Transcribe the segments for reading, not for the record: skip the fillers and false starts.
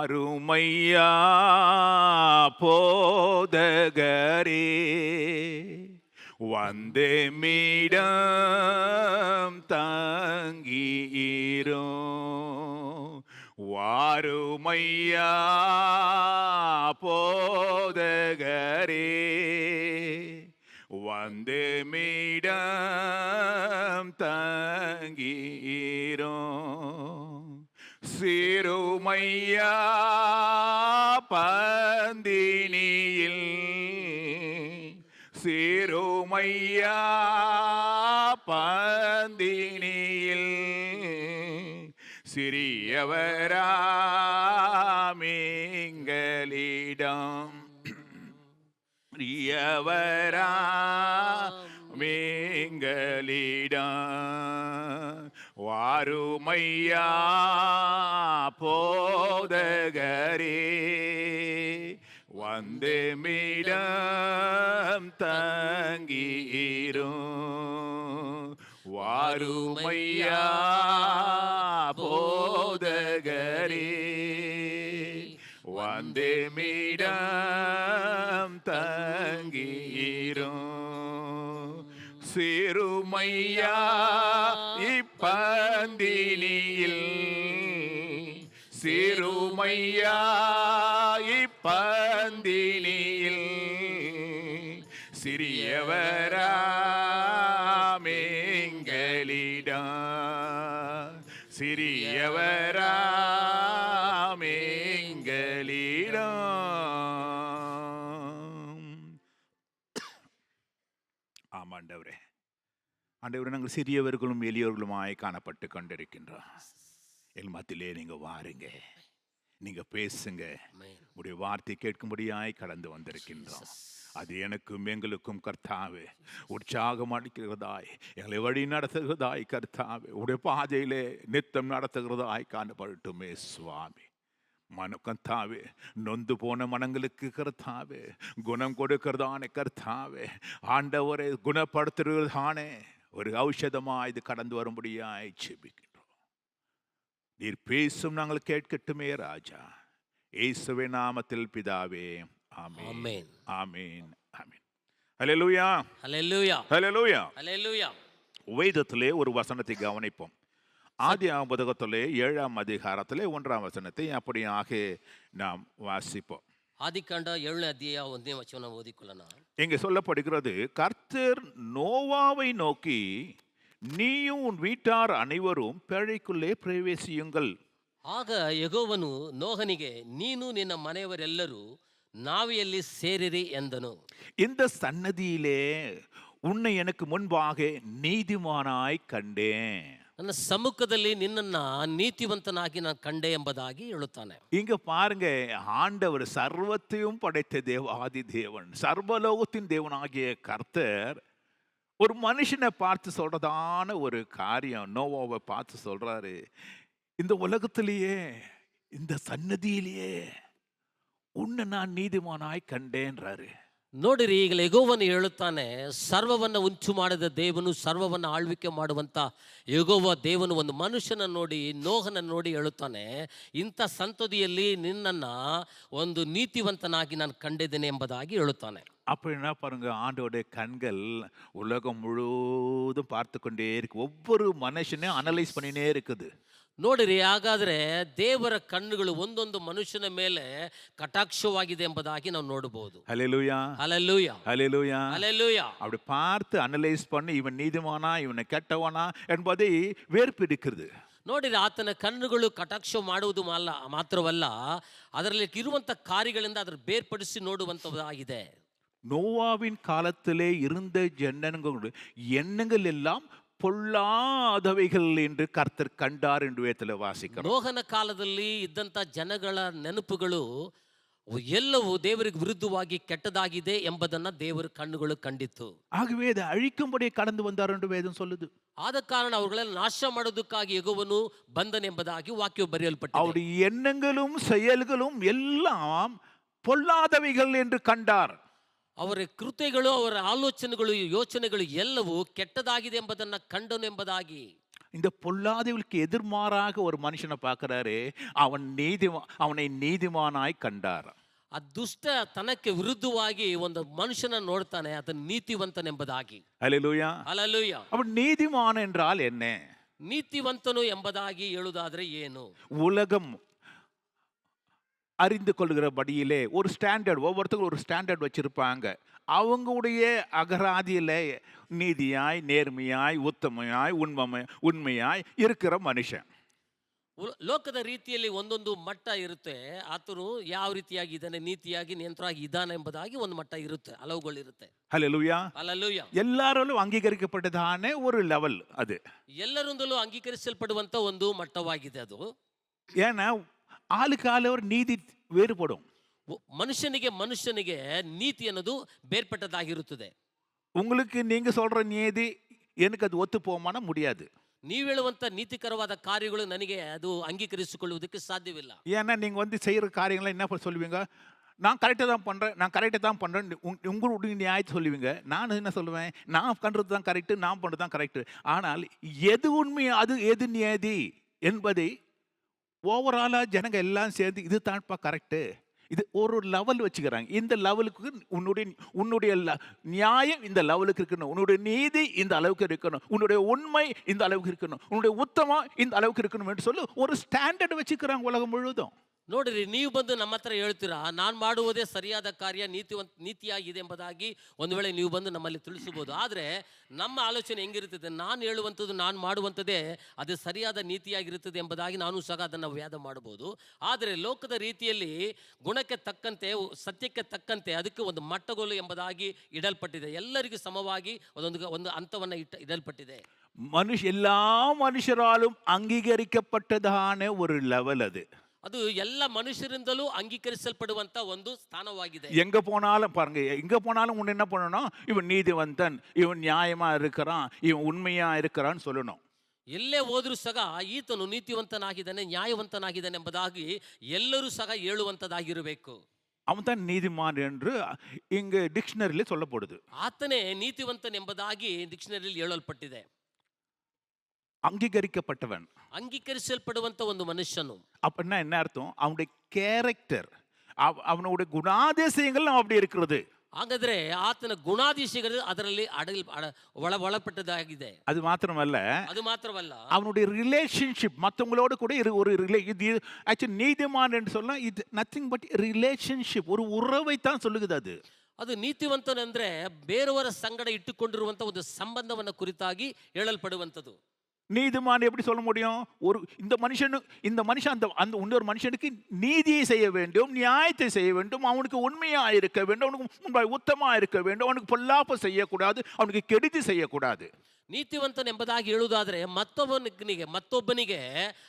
வாருமையா போதகரே, வந்தே மீடம் தங்கீரோ. வாருமையா போதகரே, வந்து மீடம் தங்கீரோ. சிறுமையா பந்தினியில், சிறுமையா பந்தினியில், சிறியவராமிங்களிடம், சிறியவராமிங்களிடம். வாருமையா போதகரே, வந்து மீடம் தங்கீரோ. வாருமையா போதகரே, வந்து மீடம் தங்கீரோ. சிறுமையா இப்பந்தினியில், சிறுமையா இப்பந்தினியில், சிறியவராமிங்களிடம், சிறியவராமிங்களிடம். ஆமாண்டவரே, ஆண்டவரே, நாங்கள் சிறியவர்களும் எளியவர்களுமாய் காணப்பட்டு கொண்டிருக்கின்றோம். என் மத்தியிலே நீங்க வாருங்க, நீங்க பேசுங்க. உடைய வார்த்தை கேட்கும்படியாய் கடந்து வந்திருக்கின்றோம். அது எனக்கும் எங்களுக்கும் கர்த்தாவே உற்சாகம் அளிக்கிறதாய், எங்களை வழி நடத்துகிறதாய் கர்த்தாவே, உடைய பாதையிலே நித்தம் நடத்துகிறதாய் காணப்படட்டுமே சுவாமி. கர்த்தாவே, நொந்து போன மனங்களுக்கு கர்த்தாவே குணம் கொடுக்கிறதானே கர்த்தாவே, ஆண்டவரை குணப்படுத்துகிறதானே ஒரு ஔஷதமா இது கடந்து வரும்படியாய் ஜெபிக்கின்றோம். நீர் பேசும் நாங்கள் கேட்கட்டுமே ராஜா, இயேசுவின் நாமத்தில் பிதாவே, ஆமென், ஆமென், ஆமென், ஆமென். ஹல்லேலூயா, ஹல்லேலூயா, ஹல்லேலூயா, ஹல்லேலூயா. வேதத்திலே ஒரு வசனத்தை கவனிப்போம். ஆதியாகம புத்தகத்திலே 7ஆம் அதிகாரத்திலே 1ஆம் வசனத்தை அப்படியாக நாம் வாசிப்போம். ஆதிகாண்ட 7 அத்தியாயம் 1 வசனம் ஓதிக்கொள்ளலாம். இங்கே சொல்லப்படுகிறது, கர்த்தர் நோவாவை நோக்கி, நீயும் உன் வீட்டார் அனைவரும் பேழைக்குள்ளே ಪ್ರವೇಶಿಯುங்கள். ಆಗ ಯೆಹೋವನು ನೋಹನಿಗೆ, ನೀನು ನಿನ್ನ ಮನೆಯವರೆಲ್ಲರೂ ನಾವೆಯಲ್ಲಿ ಸೇರಿರಿ ಎಂದನು. இந்த சன்னதியிலே உன்னை எனக்கு முன்பாக நீதிமானாய் கண்டேன். ನನ್ನ ಸಮ್ಮುಖದಲ್ಲಿ ನಿನ್ನನ್ನ ನೀತಿವಂತನಾಗಿ ನಾನು ಕಂಡೆ ಎಂಬುದಾಗಿ ಹೇಳುತ್ತಾನೆ. இங்க பாருங்க, ஆண்டவர் சர்வத்தையும் படைத்த ஆதி தேவன், சர்வலோகத்தின் தேவனாகிய கர்த்தர் ஒரு மனுஷனை பார்த்து சொல்றதான ஒரு காரியம். நோவாவை பார்த்து சொல்றாரு, இந்த உலகத்திலேயே இந்த சன்னதியிலேயே உன்னை நான் நீதிமானாய் கண்டேன்றாரு. ನೋಡಿರಿ, ಈಗ ಯೆಹೋವನು ಹೇಳುತ್ತಾನೆ, ಸರ್ವವನ್ನು ಉಂಟು ಮಾಡಿದ ದೇವನು, ಸರ್ವವನ್ನು ಆಳ್ವಿಕೆ ಮಾಡುವಂತ ಯೆಹೋವ ದೇವನು ಒಂದು ಮನುಷ್ಯನ ನೋಡಿ, ನೋಹನ ನೋಡಿ ಹೇಳುತ್ತಾನೆ, ಇಂಥ ಸಂತತಿಯಲ್ಲಿ ನಿನ್ನನ್ನ ಒಂದು ನೀತಿವಂತನಾಗಿ ನಾನು ಕಂಡಿದ್ದೇನೆ ಎಂಬುದಾಗಿ ಹೇಳುತ್ತಾನೆ. அப்படின்னா பாருங்க, ஆண்டோடைய கண்கள் உலகம் முழுவதும் பார்த்து கொண்டே இருக்கு, ஒவ்வொரு மனுஷனையும் அனலைஸ் பண்ணினே இருக்குது. ನೋಡಿರಿ, ಹಾಗಾದ್ರೆ ದೇವರ ಕಣ್ಣುಗಳು ಒಂದೊಂದು ಮನುಷ್ಯನ ಮೇಲೆ ಕಟಾಕ್ಷವಾಗಿದೆ ಎಂಬುದಾಗಿ ನಾವು ನೋಡಬಹುದು. ஹல்லேலூயா, ஹல்லேலூயா, ஹல்லேலூயா, ஹல்லேலூயா. அப்படி பார்த்து அனலைஸ் பண்ணி இவன் நீதிமானா இவனை கெட்டவனா என்பதை வேர்பிடிக்கிறது. ನೋಡಿರಿ, ಆತನ ಕಣ್ಣುಗಳು ಕಟಾಕ್ಷ ಮಾಡುವುದು ಮಾತ್ರವಲ್ಲ, ಅದರಲ್ಲಿ ಇರುವಂತ ಕಾರ್ಯಗಳಿಂದ ಅದರ ಬೇರ್ಪಡಿಸಿ ನೋಡುವಂತದ್ದಾಗಿದೆ. நோவாவின் காலத்திலே இருந்த எண்ணங்கள் எல்லாம் பொல்லாதவைகள் என்று கர்த்தர் கண்டார் என்று வேதத்தில் வாசிக்கிறோம். ನೋಹನ ಕಾಲದಲ್ಲಿ ಇದ್ದಂತ ಜನಗಳ ನೆನಪುಗಳು ಎಲ್ಲವೂ ದೇವರಿಗೆ ವಿರುದ್ಧವಾಗಿ ಕೆಟ್ಟದಾಗಿದೆ ಎಂಬುದನ್ನ ದೇವರ ಕಣ್ಣುಗಳು ಕಂಡಿತ್ತು. ஆகவே அதை அழிக்கும்படி கடந்து வந்தார் என்று வேதம் சொல்லுது. ಆದ ಕಾರಣ ಅವರುಗಳನ್ನು ನಾಶ ಮಾಡೋದಕ್ಕಾಗಿ ಯೆಹೋವನು ಬಂದನೆಂಬುದಾಗಿ ವಾಕ್ಯವು ಬರೆಯಲ್ಪಟ್ಟಿದೆ. அவருடைய எண்ணங்களும் செயல்களும் எல்லாம் பொல்லாதவைகள் என்று கண்டார். ಅವರ ಕೃತ್ಯಗಳು, ಅವರ ಆಲೋಚನೆಗಳು, ಯೋಚನೆಗಳು ಎಲ್ಲವೂ ಕೆಟ್ಟದಾಗಿದೆ ಎಂಬುದನ್ನು ಕಂಡನು ಎಂಬುದಾಗಿ. இந்த பொல்லாதவர்களுக்கு எதிர்மாறாக ஒரு மனுஷனை பார்க்கிறாரு. அவனை நீதிமானாய் கண்டார். ಆ ದುಷ್ಟ ತನಕ್ಕೆ ವಿರುದ್ಧವಾಗಿ ಒಂದು ಮನುಷ್ಯನ ನೋಡ್ತಾನೆ, ಅದನ್ನು ನೀತಿವಂತನೆಂಬುದಾಗಿ. அல்லேலூயா. ಹಲ್ಲೆಲೂಯ. அப்ப நீதிமான் என்றால் என்ன? ನೀತಿವಂತನು ಎಂಬುದಾಗಿ ಹೇಳುವುದಾದ್ರೆ ಏನು? உலகம் அறிந்து கொள்கிறபடியிலே ஒரு ஸ்டாண்டர்ட், ஒவ்வொருத்தரும் ஒரு ஸ்டாண்டர்ட் வச்சிருப்பாங்க. அவங்களுடைய அகராதியில நீதியாய், நேர்மையாய், உத்தமையாய், உண்மையாய் இருக்கிற மனுஷன். ಲೋಕದ ರೀತಿಯಲ್ಲಿ ಒಂದೊಂದು ಮಟ್ಟ ಇರುತ್ತೆ. ಆತನು ಯಾವ ರೀತಿಯಾಗಿ ಇದ್ದಾನೆ, ನೀತಿಯಾಗಿ ನಿಯಂತ್ರವಾಗಿ ಇದ್ದಾನೆ ಎಂಬುದಾಗಿ ಒಂದು ಮಟ್ಟ ಇರುತ್ತೆ, ಹಲವುಗಳಿರುತ್ತೆ. ஹல்லேலூயா. ಹಲ್ಲೆಲೂಯ. எல்லாராலும் அங்கீகரிக்கப்பட்டதான ஒரு லெவல் அது. ಎಲ್ಲರಿಂದಲೂ ಅಂಗೀಕರಿಸಲ್ಪಡುವಂತ ಒಂದು ಮಟ್ಟವಾಗಿದೆ ಅದು. ஏன்னா ஆளுக்கு ஆளவர் நீதி வேறுபடும். ಮನುಷ್ಯನಿಗೆ ನೀತಿ ಅನ್ನೋದು ಬೇರ್ಪಟ್ಟದಾಗಿರುತ್ತದೆ. உங்களுக்கு நீங்க சொல்ற நீதி எனக்கு அது ஒத்து போமானா முடியாது. ನೀವು ಹೇಳುವಂತ ನೀತಿಕರವಾದ ಕಾರ್ಯಗಳು ನನಗೆ ಅದು ಅಂಗೀಕರಿಸಿಕೊಳ್ಳುವುದಕ್ಕೆ ಸಾಧ್ಯವಿಲ್ಲ. ஏன்னா நீங்க வந்து செய்யற காரியங்களை என்ன சொல்லுவீங்க? நான் கரெக்டாக தான் பண்ணுறேன் உங்களுடைய நியாயத்தை சொல்லுவீங்க. நான் என்ன சொல்லுவேன்? நான் பண்ணுறது தான் கரெக்டு, நான் பண்ணுறது தான் கரெக்டு. ஆனால் எது உண்மை, எது நியாதி என்பதை ஓவராலாக ஜனங்க எல்லாம் சேர்ந்து இது தான்ப்பா கரெக்டு, இது ஒரு லெவல் வச்சுக்கிறாங்க. இந்த லெவலுக்கு உன்னுடைய நியாயம் இந்த லெவலுக்கு இருக்கணும், உன்னுடைய நீதி இந்த அளவுக்கு இருக்கணும், உன்னுடைய உண்மை இந்த அளவுக்கு இருக்கணும், உன்னுடைய உத்தமம் இந்த அளவுக்கு இருக்கணும் என்று சொல்லி ஒரு ஸ்டாண்டர்ட் வச்சுக்கிறாங்க உலகம் முழுவதும். ನೋಡ್ರಿ, ನೀವು ಬಂದು ನಮ್ಮ ಹತ್ರ ಹೇಳ್ತೀರಾ ನಾನು ಮಾಡುವುದೇ ಸರಿಯಾದ ಕಾರ್ಯ, ನೀತಿಯಾಗಿದೆ ಎಂಬುದಾಗಿ ಒಂದು ವೇಳೆ ನೀವು ಬಂದು ನಮ್ಮಲ್ಲಿ ತಿಳಿಸಬಹುದು. ಆದರೆ ನಮ್ಮ ಆಲೋಚನೆ ಹೆಂಗಿರುತ್ತದೆ? ನಾನು ಹೇಳುವಂಥದ್ದು, ನಾನು ಮಾಡುವಂಥದ್ದೇ ಅದು ಸರಿಯಾದ ನೀತಿಯಾಗಿರುತ್ತದೆ ಎಂಬುದಾಗಿ ನಾನು ಸಹ ಅದನ್ನು ವ್ಯಾದ ಮಾಡಬಹುದು. ಆದರೆ ಲೋಕದ ರೀತಿಯಲ್ಲಿ ಗುಣಕ್ಕೆ ತಕ್ಕಂತೆ, ಸತ್ಯಕ್ಕೆ ತಕ್ಕಂತೆ ಅದಕ್ಕೆ ಒಂದು ಮಟ್ಟಗೋಲು ಎಂಬುದಾಗಿ ಇಡಲ್ಪಟ್ಟಿದೆ. ಎಲ್ಲರಿಗೂ ಸಮವಾಗಿ ಒಂದು ಹಂತವನ್ನು ಇಡಲ್ಪಟ್ಟಿದೆ. எல்லா மனுஷராலும் அங்கீகரிக்கப்பட்டதான ஒரு லெவல் அது. ಅದು ಎಲ್ಲ ಮನುಷ್ಯರಿಂದಲೂ ಅಂಗೀಕರಿಸಲ್ಪಡುವಂತ ಒಂದು ಸ್ಥಾನವಾಗಿದೆ. எங்க போனாலும் பாருங்க, எங்க போனாலும் உன்னை என்ன பண்ணணும்? இவன் நீதிவந்தன், இவன் நியாயமா இருக்கிறான், இவன் உண்மையா இருக்கிறான்னு சொல்லணும். ಎಲ್ಲೇ ಹೋದ್ರೂ ಸಹ ಈತನು ನೀತಿವಂತನಾಗಿದ್ದಾನೆ, ನ್ಯಾಯವಂತನಾಗಿದ್ದಾನೆ ಎಂಬುದಾಗಿ ಎಲ್ಲರೂ ಸಹ ಹೇಳುವಂತದಾಗಿರಬೇಕು. அவன் தான் நீதிமான் என்று இங்கு டிக்ஷனரியில் சொல்லப்படுது. ಆತನೇ ನೀತಿವಂತನ್ ಎಂಬುದಾಗಿ ಡಿಕ್ಷನರಿಯಲ್ಲಿ ಹೇಳಲ್ಪಟ್ಟಿದೆ. அங்கீகரிக்கப்பட்டவன், ಅಂಗೀಕರಿಸಲ್ಪಡುವಂತ ಒಂದು ಮನುಷ್ಯನು. அப்படின்னா என்ன அர்த்தம்? அவனுடைய கேரக்டர், அவனுடைய குணாதிசயங்கள் அப்படி இருக்கிறது. ಹಾಗಾದ್ರೆ ಆತನ ಗುಣಾದಿಶಯಗಳು ಅದರಲ್ಲಿ ಒಳಪಟ್ಟದಾಗಿದೆ. அது மாத்திரமல்ல, அவனுடைய ரிலேஷன்ஷிப் மற்றவங்களோடு கூட ஒரு ஆக்சுவலி நீதிமான் என்று சொல்ல இது நத்திங் பட் ரிலேஷன்ஷிப், ஒரு உறவை தான் சொல்லுகிறது. ಅದು ನೀತಿವಂತನೆಂದ್ರೆ ಬೇರೆಯವರ ಸಂಗಡ ಇಟ್ಟುಕೊಂಡಿರುವಂತ ಒಂದು ಸಂಬಂಧವನ್ನ ಕುರಿತಾಗಿ ಹೇಳಲ್ಪಡುವಂಥದ್ದು. நீதிமான் எப்படி சொல்ல முடியும்? இந்த மனுஷன் அந்த இன்னொரு மனுஷனுக்கு நீதியை செய்ய வேண்டும், நியாயத்தை செய்ய வேண்டும், அவனுக்கு உண்மையா இருக்க வேண்டும், அவனுக்கு உத்தமா இருக்க வேண்டும், அவனுக்கு பொல்லாப்பு செய்யக்கூடாது, அவனுக்கு கெடுதி செய்யக்கூடாது. ನೀತಿವಂತನ ಎಂಬುದಾಗಿ ಹೇಳುವುದಾದ್ರೆ ಮತ್ತೊಬ್ಬನಿಗೆ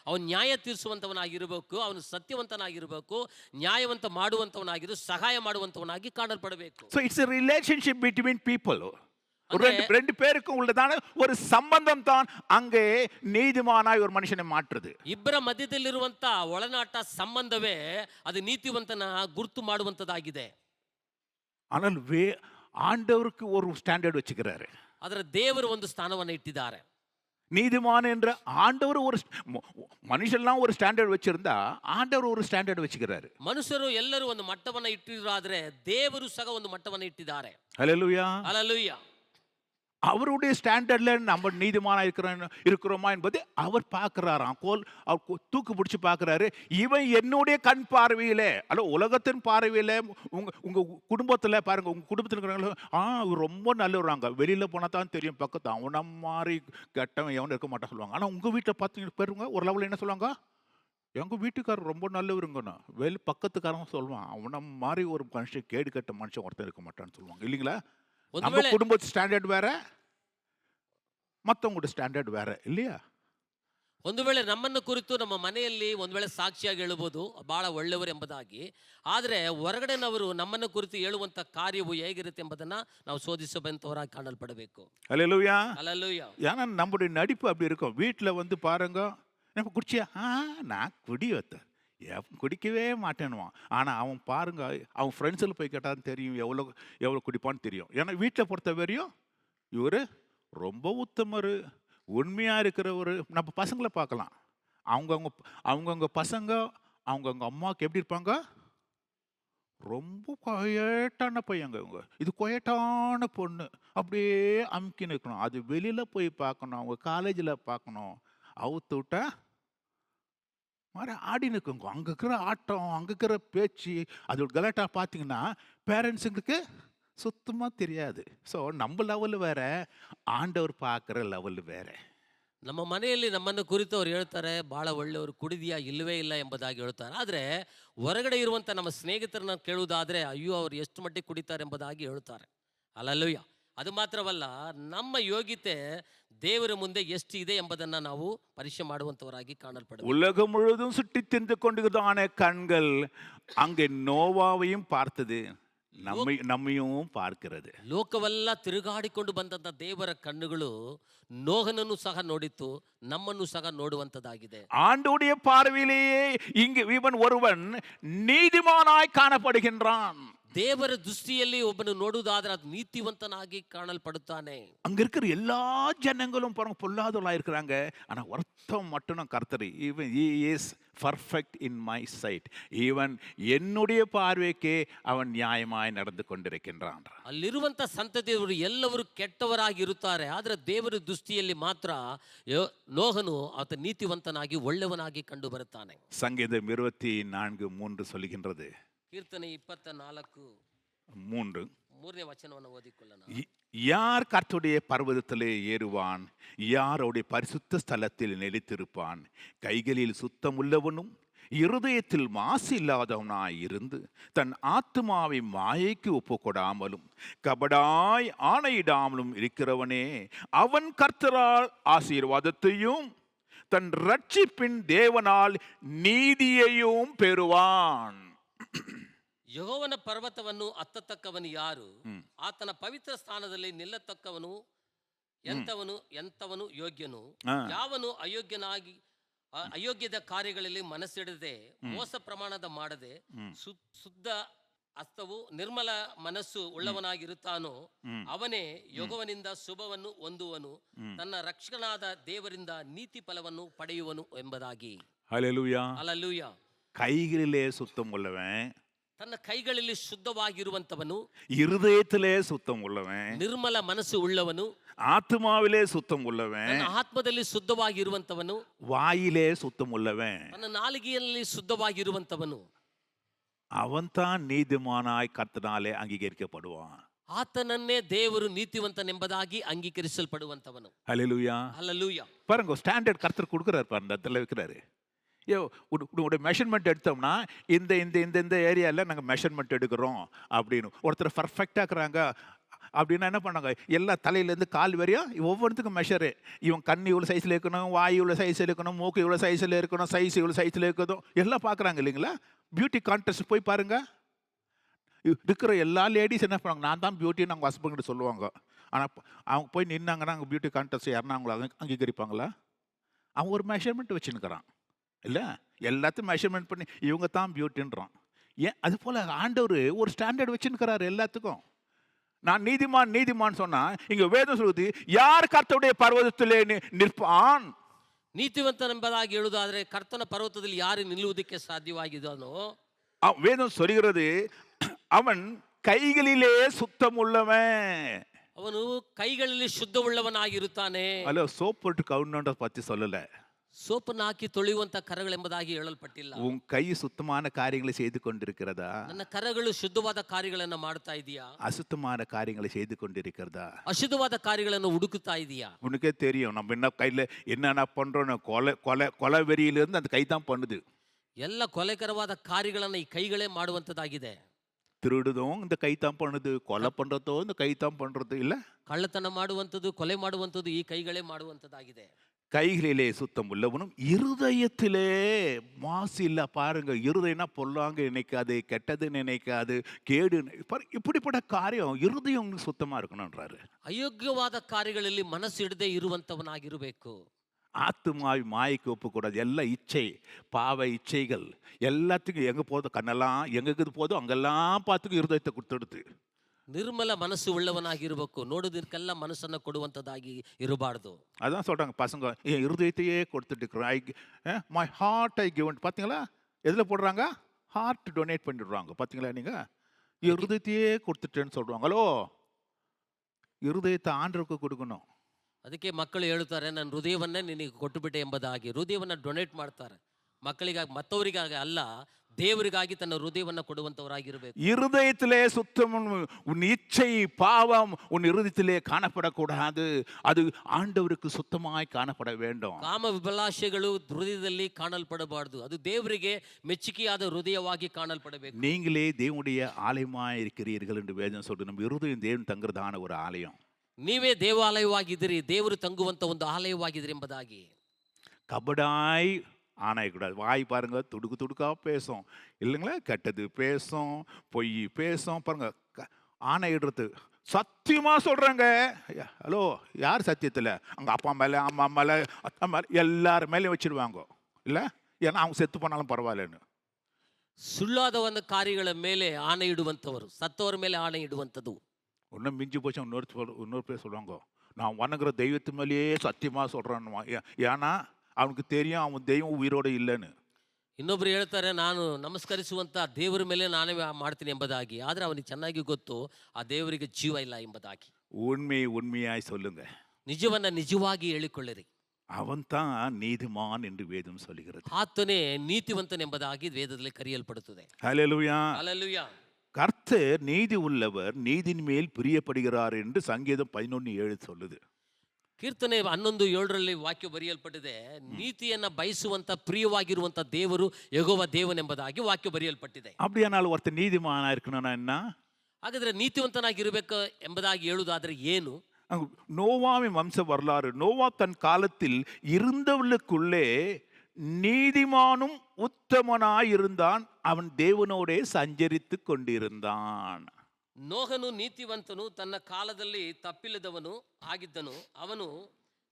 ಅವನು ನ್ಯಾಯ ತೀರಿಸುವಂತವನಾಗಿರಬೇಕು, ಅವನು ಸತ್ಯವಂತನಾಗಿರಬೇಕು, ನ್ಯಾಯವಂತ ಮಾಡುವಂತವನಾಗಿರು, ಸಹಾಯ ಮಾಡುವಂತವನಾಗಿ ಕಾಣಲ್ಪಡಬೇಕು. So it's a relationship between people. ரெண்டு பேருக்கும் உள்ளதான ஒரு சம்பந்தம் தான் அங்கே நீதிமானாய் ஒரு மனுஷனை மாற்றுது. ಇಬ್ಬರ ಮಧ್ಯದಲ್ಲಿರುವಂತ ಒಳನಾಟ ಸಂಬಂಧವೇ ಅದು ನೀತಿವಂತನ ಗುರುತು ಮಾಡುವಂತದಾಗಿದೆ. ஆனால் ஆண்டவருக்கு ஒரு ஸ்டாண்டர்ட் வச்சுக்கிறாரு. ಅದರ ದೇವರು ಒಂದು ಸ್ಥಾನವನ್ನು ಇಟ್ಟಿದ್ದಾರೆ. நீதிமான் என்ற ஆண்டவர் ஒரு மனுஷெல்லாம் ஒரு ஸ்டாண்டர்ட் வச்சிருந்தா ஆண்டவர் ஒரு ஸ்டாண்டர்ட் வச்சுக்கிறாரு. ಮನುಷ್ಯರು ಎಲ್ಲರೂ ಒಂದು ಮಟ್ಟವನ್ನು ಇಟ್ಟಿರಾದ್ರೆ ದೇವರು ಸಹ ಒಂದು ಮಟ್ಟವನ್ನು ಇಟ್ಟಿದ್ದಾರೆ. ஹல்லேலூயா, ஹல்லேலூயா. அவருடைய ஸ்டாண்டர்ட்ல நம்ம நீதிமானா இருக்கிறோமா என்பது அவர் பார்க்கிறாராம். அவர் தூக்கு பிடிச்சு பார்க்கிறாரு. இவன் என்னுடைய கண் பார்வையிலே, அல்ல உலகத்தின் பார்வையில, உங்க குடும்பத்துல பாருங்க, உங்க குடும்பத்தில் இருக்கிறவங்க ரொம்ப நல்லவராங்க, வெளியில போனா தான் தெரியும் பக்கத்து அவன மாதிரி கெட்டவன் எவனும் இருக்க மாட்டான் சொல்லுவாங்க. ஆனா உங்க வீட்டில் பார்த்தீங்கன்னா பேருங்க ஒரு லெவலில் என்ன சொல்லுவாங்க? எங்க வீட்டுக்காரர் ரொம்ப நல்லவருங்கண்ணா, பக்கத்துக்காரங்க சொல்லுவான் அவன மாதிரி ஒரு மனுஷன், கேடு கட்ட மனுஷன் ஒருத்தர் இருக்க மாட்டான்னு சொல்லுவாங்க. இல்லைங்களா? நம்ம குடும்பத்து ஸ்டாண்டர்ட் வேற, ಮತ್ತೊಂದು ಸ್ಟ್ಯಾಂಡರ್ಡ್ ಬೇರೆ இல்லையா? ಒಂದು ವೇಳೆ ನಮ್ಮನ್ನು ಕುರಿತು ನಮ್ಮ ಮನೆಯಲ್ಲಿ ಒಂದು ವೇಳೆ ಸಾಕ್ಷಿಯಾಗಿ ಹೇಳಬಹುದು ಬಹಳ ಒಳ್ಳೆಯವರು ಎಂಬುದಾಗಿ, ಆದರೆ ಹೊರಗಡೆನವರು ನಮ್ಮನ್ನು ಕುರಿತು ಹೇಳುವಂತ ಕಾರ್ಯವು ಹೇಗಿರುತ್ತೆ ಎಂಬುದನ್ನ ನಾವು ಶೋಧಿಸಬಂತವರಾಗಿ ಕಾಣಲ್ಪಡಬೇಕು. ஹல்லேலூயா, ஹல்லேலூயா. ஏன்னா நம்முடைய நடிப்பு அப்படி இருக்கும். வீட்டில் வந்து பாருங்க, நம்ம குடிச்சியா? நான் குடிக்கவே மாட்டேன்னுவான். ஆனால் அவன் பாருங்க, அவன் ஃப்ரெண்ட்ஸில் போய் கேட்டான்னு தெரியும் எவ்வளோ குடிப்பான்னு தெரியும். ஏன்னா வீட்டில் பொறுத்த வரையும் இவர் ரொம்ப உத்தமர், உண்மையா இருக்கிற ஒரு நம்ம பசங்களை பார்க்கலாம். அவங்கவங்க அவங்கவங்க பசங்க அவங்கவங்க அம்மாவுக்கு எப்படி இருப்பாங்க? ரொம்ப கொயட்டான பையங்க இவங்க. இது கொயட்டான பொண்ணு. அப்படியே அமுக்கின்னு இருக்கணும். அது வெளியில போய் பார்க்கணும். அவங்க காலேஜில பார்க்கணும். அவுத்து விட்டா மாரி ஆடின்னு இருக்குங்க. அங்க இருக்கிற ஆட்டம், அங்க இருக்கிற பேச்சு, அதோட கலாட்டா பார்த்தீங்கன்னா, பேரண்ட்ஸுங்களுக்கு சுத்தமா தெரியாது. ஸோ நம்ம லெவல் வேற, ಆಂಡವರು பார்க்குற லெவல் வேற. ನಮ್ಮ ಮನೆಯಲ್ಲಿ ನಮ್ಮನ್ನು ಕುರಿತು ಅವ್ರು ಹೇಳ್ತಾರೆ ಭಾಳ ಒಳ್ಳೆಯವರು, ಕುಡಿದಿಯ ಇಲ್ಲವೇ ಇಲ್ಲ ಎಂಬುದಾಗಿ ಹೇಳ್ತಾರೆ. ಆದರೆ ಹೊರಗಡೆ ಇರುವಂಥ ನಮ್ಮ ಸ್ನೇಹಿತರನ್ನ ಕೇಳುವುದಾದರೆ ಅಯ್ಯೋ ಅವ್ರು ಎಷ್ಟು ಮಟ್ಟಿಗೆ ಕುಡಿತಾರೆ ಎಂಬುದಾಗಿ ಹೇಳ್ತಾರೆ. ಅಲ್ಲಲ್ಲೂಯ್ಯ. ಅದು ಮಾತ್ರವಲ್ಲ, ನಮ್ಮ ಯೋಗ್ಯತೆ ದೇವರ ಮುಂದೆ ಎಷ್ಟು ಇದೆ ಎಂಬುದನ್ನು ನಾವು ಪರೀಕ್ಷೆ ಮಾಡುವಂಥವರಾಗಿ ಕಾಣಲ್ಪಡಬೇಕು. உலகம் முழுவதும் சுற்றி திரிந்து கொண்டிருக்கிறதான கண்கள் அங்கே நோவாவையும் பார்த்தது, நம்மையும் பார்க்கிறது. ಲೋಕವೆಲ್ಲ ತಿರುಗಾಡಿಕೊಂಡು ಬಂದಂಥ ದೇವರ ಕಣ್ಣುಗಳು ನೋಹನನ್ನು ಸಹ ನೋಡಿತ್ತು, ನಮ್ಮನ್ನು ಸಹ ನೋಡುವಂಥದ್ದಾಗಿದೆ. ஆண்டவருடைய பார்வையிலேயே இங்கு இவன் ஒருவன் நீதிமானாய் காணப்படுகின்றான். ದೇವರ ದೃಷ್ಟಿಯಲ್ಲಿ ಒಬ್ಬನು ನೋಡುವುದಾದ್ರೆ ಅದು ನೀತಿವಂತನಾಗಿ ಕಾಣಲ್ಪಡುತ್ತಾನೆ. அங்க இருக்கிற எல்லா ஜனங்களும் பாருங்க பொல்லாதவளா இருக்கிறாங்க. ஆனா ஒருத்தன் மட்டும் கர்த்தர், இவன் he is perfect in my sight. இவன் என்னுடைய பார்வைக்கு அவன் நியாயமாய் நடந்து கொண்டிருக்கின்றான். ಅಲ್ಲಿರುವಂತ ಸಂತತಿಯವರು ಎಲ್ಲವರು ಕೆಟ್ಟವರಾಗಿ ಇರುತ್ತಾರೆ, ಆದರೆ ದೇವರ ದೃಷ್ಟಿಯಲ್ಲಿ ಮಾತ್ರ ನೋಹನು ಆತ ನೀತಿವಂತನಾಗಿ ಒಳ್ಳೆಯವನಾಗಿ ಕಂಡು ಬರುತ್ತಾನೆ. சங்கீதம் 24:3 சொல்லுகின்றது. ಕೀರ್ತನೆ 24 3ನೇ ವಚನವನ್ನು ಓದಿಕೊಳ್ಳೋಣ. யார் கர்த்தருடைய பர்வதத்திலே ஏறுவான்? யார் அவருடைய பரிசுத்த ஸ்தலத்தில் நிலைத்திருப்பான்? கைகளில் சுத்தமுள்ளவனும் இருதயத்தில் மாசு இல்லாதவனாய் இருந்து தன் ஆத்துமாவை மாயைக்கு ஒப்புக்கொடாமலும் கபடாய் ஆணையிடாமலும் இருக்கிறவனே, அவன் கர்த்தரால் ஆசீர்வாதத்தையும் தன் ரட்சிப்பின் தேவனால் நீதியையும் பெறுவான். ಯೆಹೋವನ ಪರ್ವತವನ್ನು ಹತ್ತತಕ್ಕವನು ಯಾರು? ಆತನ ಪವಿತ್ರ ಸ್ಥಾನದಲ್ಲಿ ನಿಲ್ಲತಕ್ಕವನು ಎಂತವನು ಯೋಗ್ಯನು? ಯಾವನು ಅಯೋಗ್ಯದ ಕಾರ್ಯಗಳಲ್ಲಿ ಮನಸ್ಸಿಡದೆ, ಮೋಸ ಪ್ರಮಾಣದ ಮಾಡದೆ, ಶುದ್ಧ ಹಸ್ತವು ನಿರ್ಮಲ ಮನಸ್ಸು ಉಳ್ಳವನಾಗಿರುತ್ತಾನೋ ಅವನೇ ಯೆಹೋವನಿಂದ ಶುಭವನ್ನು ಹೊಂದುವನು, ತನ್ನ ರಕ್ಷಕನಾದ ದೇವರಿಂದ ನೀತಿ ಫಲವನ್ನು ಪಡೆಯುವನು ಎಂಬುದಾಗಿ. ஹல்லேலூயா. ಹಲ್ಲೆಲೂಯಾ. கைகளிலே சுத்தம் உள்ளவன், ತನ್ನ ಕೈಗಳಲ್ಲಿ ಶುದ್ಧವಾಗಿರುವಂತವನು, இருதயத்திலே சுத்தம் உள்ளவன், ನಿರ್ಮಲ ಮನಸ್ಸು ಉಳ್ಳವನು, ஆத்மாவிலே சுத்தம் உள்ளவன், ತನ್ನ ಆತ್ಮದಲ್ಲಿ ಶುದ್ಧವಾಗಿರುವಂತವನು, வாயிலே சுத்தம் உள்ளவன், ತನ್ನ ನಾಲಿಗೆಯಲ್ಲಿ ಶುದ್ಧವಾಗಿರುವಂತವನು, அவன் தான் நீதிமானாய் கர்த்தனாலே அங்கீகரிக்கப்படுவான். ಆತನನ್ನೇ ದೇವರು ನೀತಿವಂತನೆಂಬುದಾಗಿ ಅಂಗೀಕರಿಸಲ್ಪಡುವಂತವನು. ஹல்லேலூயா. ಹಲ್ಲೆಲೂಯಾ. பாருங்க, ஸ்டாண்டர்ட் கர்த்தர் கொடுக்குறாரு பாருங்க, அந்த இடத்துல வைக்கிறாரு. உன்னோட மெஷர்மெண்ட் எடுத்தோம்னா இந்த இந்த இந்த இந்த ஏரியாவில் நாங்கள் மெஷர்மெண்ட் எடுக்கிறோம் அப்படின்னு ஒருத்தர் பர்ஃபெக்டாக இருக்கிறாங்க அப்படின்னா என்ன பண்ணாங்க, எல்லா தலையிலேருந்து கால் வரையும் ஒவ்வொன்றுத்துக்கும் மெஷரு. இவன் கண் இவ்வளோ சைஸில் இருக்கணும், வாய் இவ்வளோ சைஸில் இருக்கணும், மூக்கு இவ்வளோ சைஸில் இருக்கணும், சைஸ் இவ்வளோ சைஸில் இருக்கணும், எல்லாம் பார்க்குறாங்க இல்லைங்களா? பியூட்டி கான்டெஸ்ட் போய் பாருங்கள். இருக்கிற எல்லா லேடிஸ் என்ன பண்ணுவாங்க, நான் தான் பியூட்டின்னு அவங்க ஹஸ்பண்ட் சொல்லுவாங்க. ஆனால் அவங்க போய் நின்னாங்கன்னா அங்கே பியூட்டி கான்டெஸ்ட் யாருன்னா அவங்கள அங்கீகரிப்பாங்களா? அவன் ஒரு மெஷர்மெண்ட் வச்சுன்னுக்கிறான் இல்லை, எல்லாத்தையும் மெஷர்மெண்ட் பண்ணி இவங்க தான் பியூட்டின்றான். ஏன் அது போல் ஆண்டவர் ஒரு ஸ்டாண்டர்ட் வச்சுன்னுக்கிறாரு எல்லாத்துக்கும். நான் நீதிமான் நீதிமான் சொன்னா இங்க வேதம் சொல்லுது, யார் கர்த்தருடைய பர்வதத்திலே நிற்பான்? ನೀತಿವಂತನೆಂಬುದಾಗಿ ಹೇಳುವುದಾದರೆ ಕರ್ತನ ಪರ್ವತದಲ್ಲಿ ಯಾರು ನಿಲ್ಲುವುದಕ್ಕೆ ಸಾಧ್ಯವಾಗಿದ್ದಾನೋ வேதம் சொல்கிறது, அவன் கைகளிலே சுத்தம் உள்ளவன். ಅವನು ಕೈಗಳಲ್ಲಿ ಶುದ್ಧವುಳ್ಳವನಾಗಿರುತ್ತಾನೆ. ಅಲ್ಲ, ಸೋಪ್ போட்டு கவுனோட பத்தி சொல்லல, ಸೋಪನ್ನು ಹಾಕಿ ತೊಳೆಯುವಂತ ಕರಗಳೆಂಬುದಾಗಿ ಹೇಳಲ್ಪಟ್ಟಿಲ್ಲ. உன் கை சுத்தமான காரியங்களை செய்து கொண்டிருக்கிறதா? ನನ್ನ ಕರಗಳು ಶುದ್ಧವಾದ ಕಾರ್ಯಗಳನ್ನು ಮಾಡ್ತಾ ಇದೆಯಾ? அசுத்தமான காரியங்களை செய்து கொண்டிருக்கிறதா? ಅಶುದ್ಧವಾದ ಕಾರ್ಯಗಳನ್ನು ಹುಡುಕುತ್ತಾ ಇದೆಯಾ? உனக்கே தெரியும் நம்ம என்ன கையில என்னென்ன பண்றோம். கொலை வெறியிலிருந்து அந்த கை தான் பண்ணுது. ಎಲ್ಲ ಕೊಲೆಕರವಾದ ಕಾರ್ಯಗಳನ್ನು ಈ ಕೈಗಳೇ ಮಾಡುವಂತದ್ದಾಗಿದೆ. திருடுதும் இந்த கை தான் பண்ணுது, கொலை பண்றதோ இந்த கை தான் பண்றது இல்ல, ಕಳ್ಳತನ ಮಾಡುವಂಥದ್ದು, ಕೊಲೆ ಮಾಡುವಂಥದ್ದು ಈ ಕೈಗಳೇ ಮಾಡುವಂತದ್ದಾಗಿದೆ. கைகளிலே சுத்தம் உள்ளவனும் இருதயத்திலே மாசு இல்ல. பாருங்க, இருதயம்னா பொல்லாங்க நினைக்காது, கெட்டது நினைக்காது, கேடு இப்படிப்பட்ட காரியம் இருதயம் சுத்தமா இருக்கணும்ன்றாரு. ಅಯೋಗ್ಯವಾದ ಕಾರ್ಯಗಳಲ್ಲಿ ಮನಸ್ಸಿಡದೆ ಇರುವಂತವನಾಗಿರಬೇಕು. ஆத்துமாவி மாய்க்கு ஒப்புக்கூடாது. எல்லா இச்சை, பாவ இச்சைகள் எல்லாத்துக்கும் எங்கே போதும், கண்ணெல்லாம் எங்கே போதும் அங்கெல்லாம் பார்த்துக்கும் இருதயத்தை கொடுத்துடுது. ನಿರ್ಮಲ ಮನಸ್ಸು ಉಳ್ಳವನಾಗಿರಬೇಕು. ನೋಡೋದಕ್ಕೆಲ್ಲ ಮನಸ್ಸನ್ನು ಕೊಡುವಂಥದ್ದಾಗಿ ಇರಬಾರ್ದು. அதான் சொல்றாங்க பசங்க, என் இருதயத்தையே கொடுத்துட்டு இருக்கிறேன், மை ஹார்ட் ஐ கிவன். பார்த்தீங்களா எதில் போடுறாங்க? ஹார்ட் டொனேட் பண்ணிடுறாங்க. பார்த்தீங்களா நீங்கள்? இருதயத்தையே கொடுத்துட்டேன்னு சொல்கிறாங்க. ஹலோ, இருதயத்தை ஆண்டவருக்கு கொடுக்கணும். ಅದಕ್ಕೆ ಮಕ್ಕಳು ಹೇಳ್ತಾರೆ, ನನ್ನ ಹೃದಯವನ್ನೇ ನಿನಗೆ ಕೊಟ್ಟುಬಿಟ್ಟೆ ಎಂಬುದಾಗಿ ಹೃದಯವನ್ನು ಡೊನೇಟ್ ಮಾಡ್ತಾರೆ. ಮಕ್ಕಳಿಗಾಗಿ, ಮತ್ತವರಿಗಾಗಿ ಅಲ್ಲ, ದೇವರಿಗಾಗಿ ತನ್ನ ಹೃದಯವನ್ನು ಕೊಡುವಂಥವರಾಗಿರಬೇಕು. இருதயத்திலே சுத்தம், உன் இச்சை பாவம் உன் இருதயத்திலே காணப்படக்கூடாது. அது ஆண்டவருக்கு சுத்தமாய் காணப்பட வேண்டும். ಕಾಮ ವಿಭಿಲಾಷೆಗಳು ಹೃದಯದಲ್ಲಿ ಕಾಣಲ್ಪಡಬಾರ್ದು. ಅದು ದೇವರಿಗೆ ಮೆಚ್ಚುಗೆಯಾದ ಹೃದಯವಾಗಿ ಕಾಣಲ್ಪಡಬೇಕು. நீங்களே தேவனுடைய ஆலயமாய் இருக்கிறீர்கள் என்று வேதம் சொல்றது. நம்ம இருதயம் தேவன் தங்குறதான ஒரு ஆலயம். ನೀವೇ ದೇವಾಲಯವಾಗಿದ್ದೀರಿ, ದೇವರು ತಂಗುವಂತ ಒಂದು ಆಲಯವಾಗಿದ್ದೀರಿ ಎಂಬುದಾಗಿ. கபடாய் ஆணையக்கூடாது. வாய் பாருங்க, துடுக்கு துடுக்கா பேசும் இல்லைங்களா? கெட்டது பேசும், பொய் பேசும். பாருங்க, ஆணையிடுறது சத்தியமா சொல்றேங்க. ஹலோ, யார் சத்தியத்தில்? அங்கே அப்பா மேலே, அம்மா மேலே, அத்தா மேலே, எல்லார் மேலேயும் வச்சிருவாங்க இல்லை? ஏன்னா அவங்க செத்து போனாலும் பரவாயில்லன்னு. ಸುಳ್ಳಾದ ಒಂದು ಕಾರ್ಯಗಳ ಮೇಲೆ ಆಣೆ ಇಡುವಂಥವರು, ಸತ್ತವರ ಮೇಲೆ ಆಣೆ ಇಡುವಂಥದ್ದು. ஒன்றும் மிஞ்சி போச்சு இன்னொரு பேர் சொல்லுவாங்க, நான் வணங்குற தெய்வத்து மேலேயே சத்தியமாக சொல்கிறேன்னு. ஏன்னா அவனுக்கு தெரியும் அவன் தெய்வம் உயிரோடு இல்லைன்னு. ಇನ್ನೊಬ್ರು ಹೇಳ್ತಾರೆ, ನಾನು ನಮಸ್ಕರಿಸುವಂತ ದೇವರ ಮೇಲೆ ನಾನೇ ಮಾಡ್ತೀನಿ ಎಂಬುದಾಗಿ. ಆದರೆ ಅವನಿಗೆ ಚೆನ್ನಾಗಿ ಗೊತ್ತು ಆ ದೇವರಿಗೆ ಜೀವ ಇಲ್ಲ ಎಂಬುದಾಗಿ. உண்மையாய் சொல்லுங்க. ನಿಜವನ್ನ ನಿಜವಾಗಿ ಹೇಳಿಕೊಳ್ಳಿರಿ. அவன் தான் நீதிமான் என்று வேதம் சொல்லுகிறது. ಆತನೇ ನೀತಿವಂತನೆಂಬುದಾಗಿ ವೇದದಲ್ಲಿ ಕರೆಯಲ್ಪಡುತ್ತದೆ. ஹல்லேலூயா. ಹಲ್ಲೆಲೂಯಾ. கர்த்தர் நீதி உள்ளவர், நீதின் மேல் பிரியப்படுகிறார் என்று சங்கீதம் 11:7 சொல்லுது. ಕೀರ್ತನೆ 11:7 ವಾಕ್ಯ ಬರೆಯಲ್ಪಟ್ಟಿದೆ. ನೀತಿಯನ್ನ ಬಯಸುವಂತ ಪ್ರಿಯವಾಗಿರುವಂತ ದೇವರು ಯೆಹೋವ ದೇವನೆಂಬುದಾಗಿ ವಾಕ್ಯ ಬರೆಯಲ್ಪಟ್ಟಿದೆ. அப்படியானால் ஒருத்தர் நீதிமானா இருக்கணும்னா என்ன? ಹಾಗಾದ್ರೆ ನೀತಿವಂತನಾಗಿರಬೇಕು ಎಂಬುದಾಗಿ ಹೇಳುವುದಾದ್ರೆ ಏನು? நோவாவின் வம்ச வரலாறு. நோவா தன் காலத்தில் இருந்தவர்களுக்குள்ளே நீதிமானும் உத்தமனாயிருந்தான். அவன் தேவனோடே சஞ்சரித்து கொண்டிருந்தான். ನೋಹನು ನೀತಿವಂತನು, ತನ್ನ ಕಾಲದಲ್ಲಿ ತಪ್ಪಿಲ್ಲದವನು ಆಗಿದ್ದನು. ಅವನು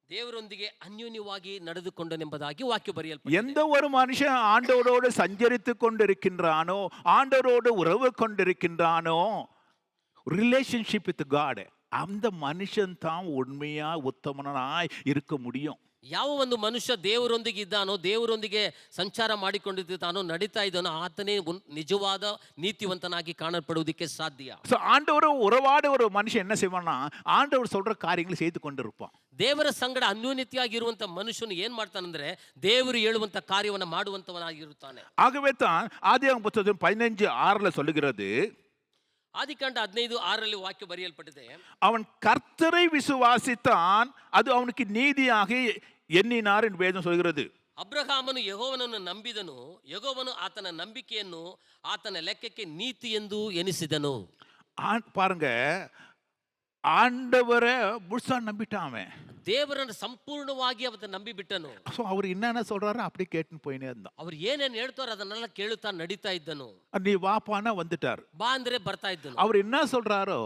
ದೇವರೊಂದಿಗೆ ಅನ್ಯೋನ್ಯವಾಗಿ ನಡೆದುಕೊಂಡನೆಂಬುದಾಗಿ ವಾಕ್ಯ ಬರೆಯಲ್ಪಟ್ಟಿದೆ. எந்த ஒரு மனுஷன் ஆண்டவரோடு சஞ்சரித்து கொண்டிருக்கின்றானோ, ஆண்டவரோடு உறவு கொண்டிருக்கின்றானோ, ரிலேஷன்ஷிப் வித் காட், அந்த மனுஷன் தான் உண்மையா உத்தமனாய் இருக்க முடியும். ಯಾವ ಒಂದು ಮನುಷ್ಯ ದೇವರೊಂದಿಗೆ ಇದ್ದಾನೋ, ದೇವರೊಂದಿಗೆ ಸಂಚಾರ ಮಾಡಿಕೊಂಡಿದ್ದಾನೋ, ನಡೀತಾ ಇದ್ದಾನೋ, ಆತನೇ ನಿಜವಾದ ನೀತಿವಂತನಾಗಿ ಕಾಣಲ್ಪಡುವುದಕ್ಕೆ ಸಾಧ್ಯ. ஆண்டவர் உறவாட ஒரு மனுஷன் என்ன செய்வான்னா, ஆண்டவர் சொல்ற காரியங்களை செய்து கொண்டிருப்பான். ದೇವರ ಸಂಗಡ ಅನ್ಯೋನ್ಯತೆಯಾಗಿರುವಂತ ಮನುಷ್ಯನು ಏನ್ ಮಾಡ್ತಾನಂದ್ರೆ, ದೇವರು ಹೇಳುವಂತ ಕಾರ್ಯವನ್ನ ಮಾಡುವಂತವನಾಗಿರುತ್ತಾನೆ. ஆகவே தான் ஆதியாகமம் புத்தகம் 15:6 சொல்லுகிறது, ಆದಿಕಾಂಡ 15:6 ವಾಕ್ಯ ಬರೆಯಲ್ಪಟ್ಟಿದೆ, அவன் கர்த்தரை விசுவாசித்தான், அது அவனுக்கு நீதியாக எண்ணினார் என்று வேதம் சொல்கிறது. ಅಬ್ರಹಾಮನು ಯೆಹೋವನನ್ನು ನಂಬಿದನು, ಯೆಹೋವನು ಆತನ ನಂಬಿಕೆಯನ್ನು ಆತನ ಲೆಕ್ಕಕ್ಕೆ ನೀತಿ ಎಂದು ಎನಿಸಿದನು. பாருங்க, ஆண்டவரை முழுசா நம்பிட்டான் அவன். ದೇವರನ್ನು ಸಂಪೂರ್ಣವಾಗಿ ಅವತ್ತು ನಂಬಿ ಬಿಟ್ಟನು. அவர் என்னென்ன சொல்றாரோ அப்படி கேட்டுன்னு போயினே இருந்தான். ಅವ್ರು ಏನೇನು ಹೇಳ್ತಾರೋ ಅದನ್ನೆಲ್ಲ ಕೇಳುತ್ತಾ ನಡೀತಾ ಇದ್ದನು. நீ வாப்பானா வந்துட்டார். ಬಾ ಅಂದ್ರೆ ಬರ್ತಾ ಇದ್ದನು. அவர் என்ன சொல்றாரோ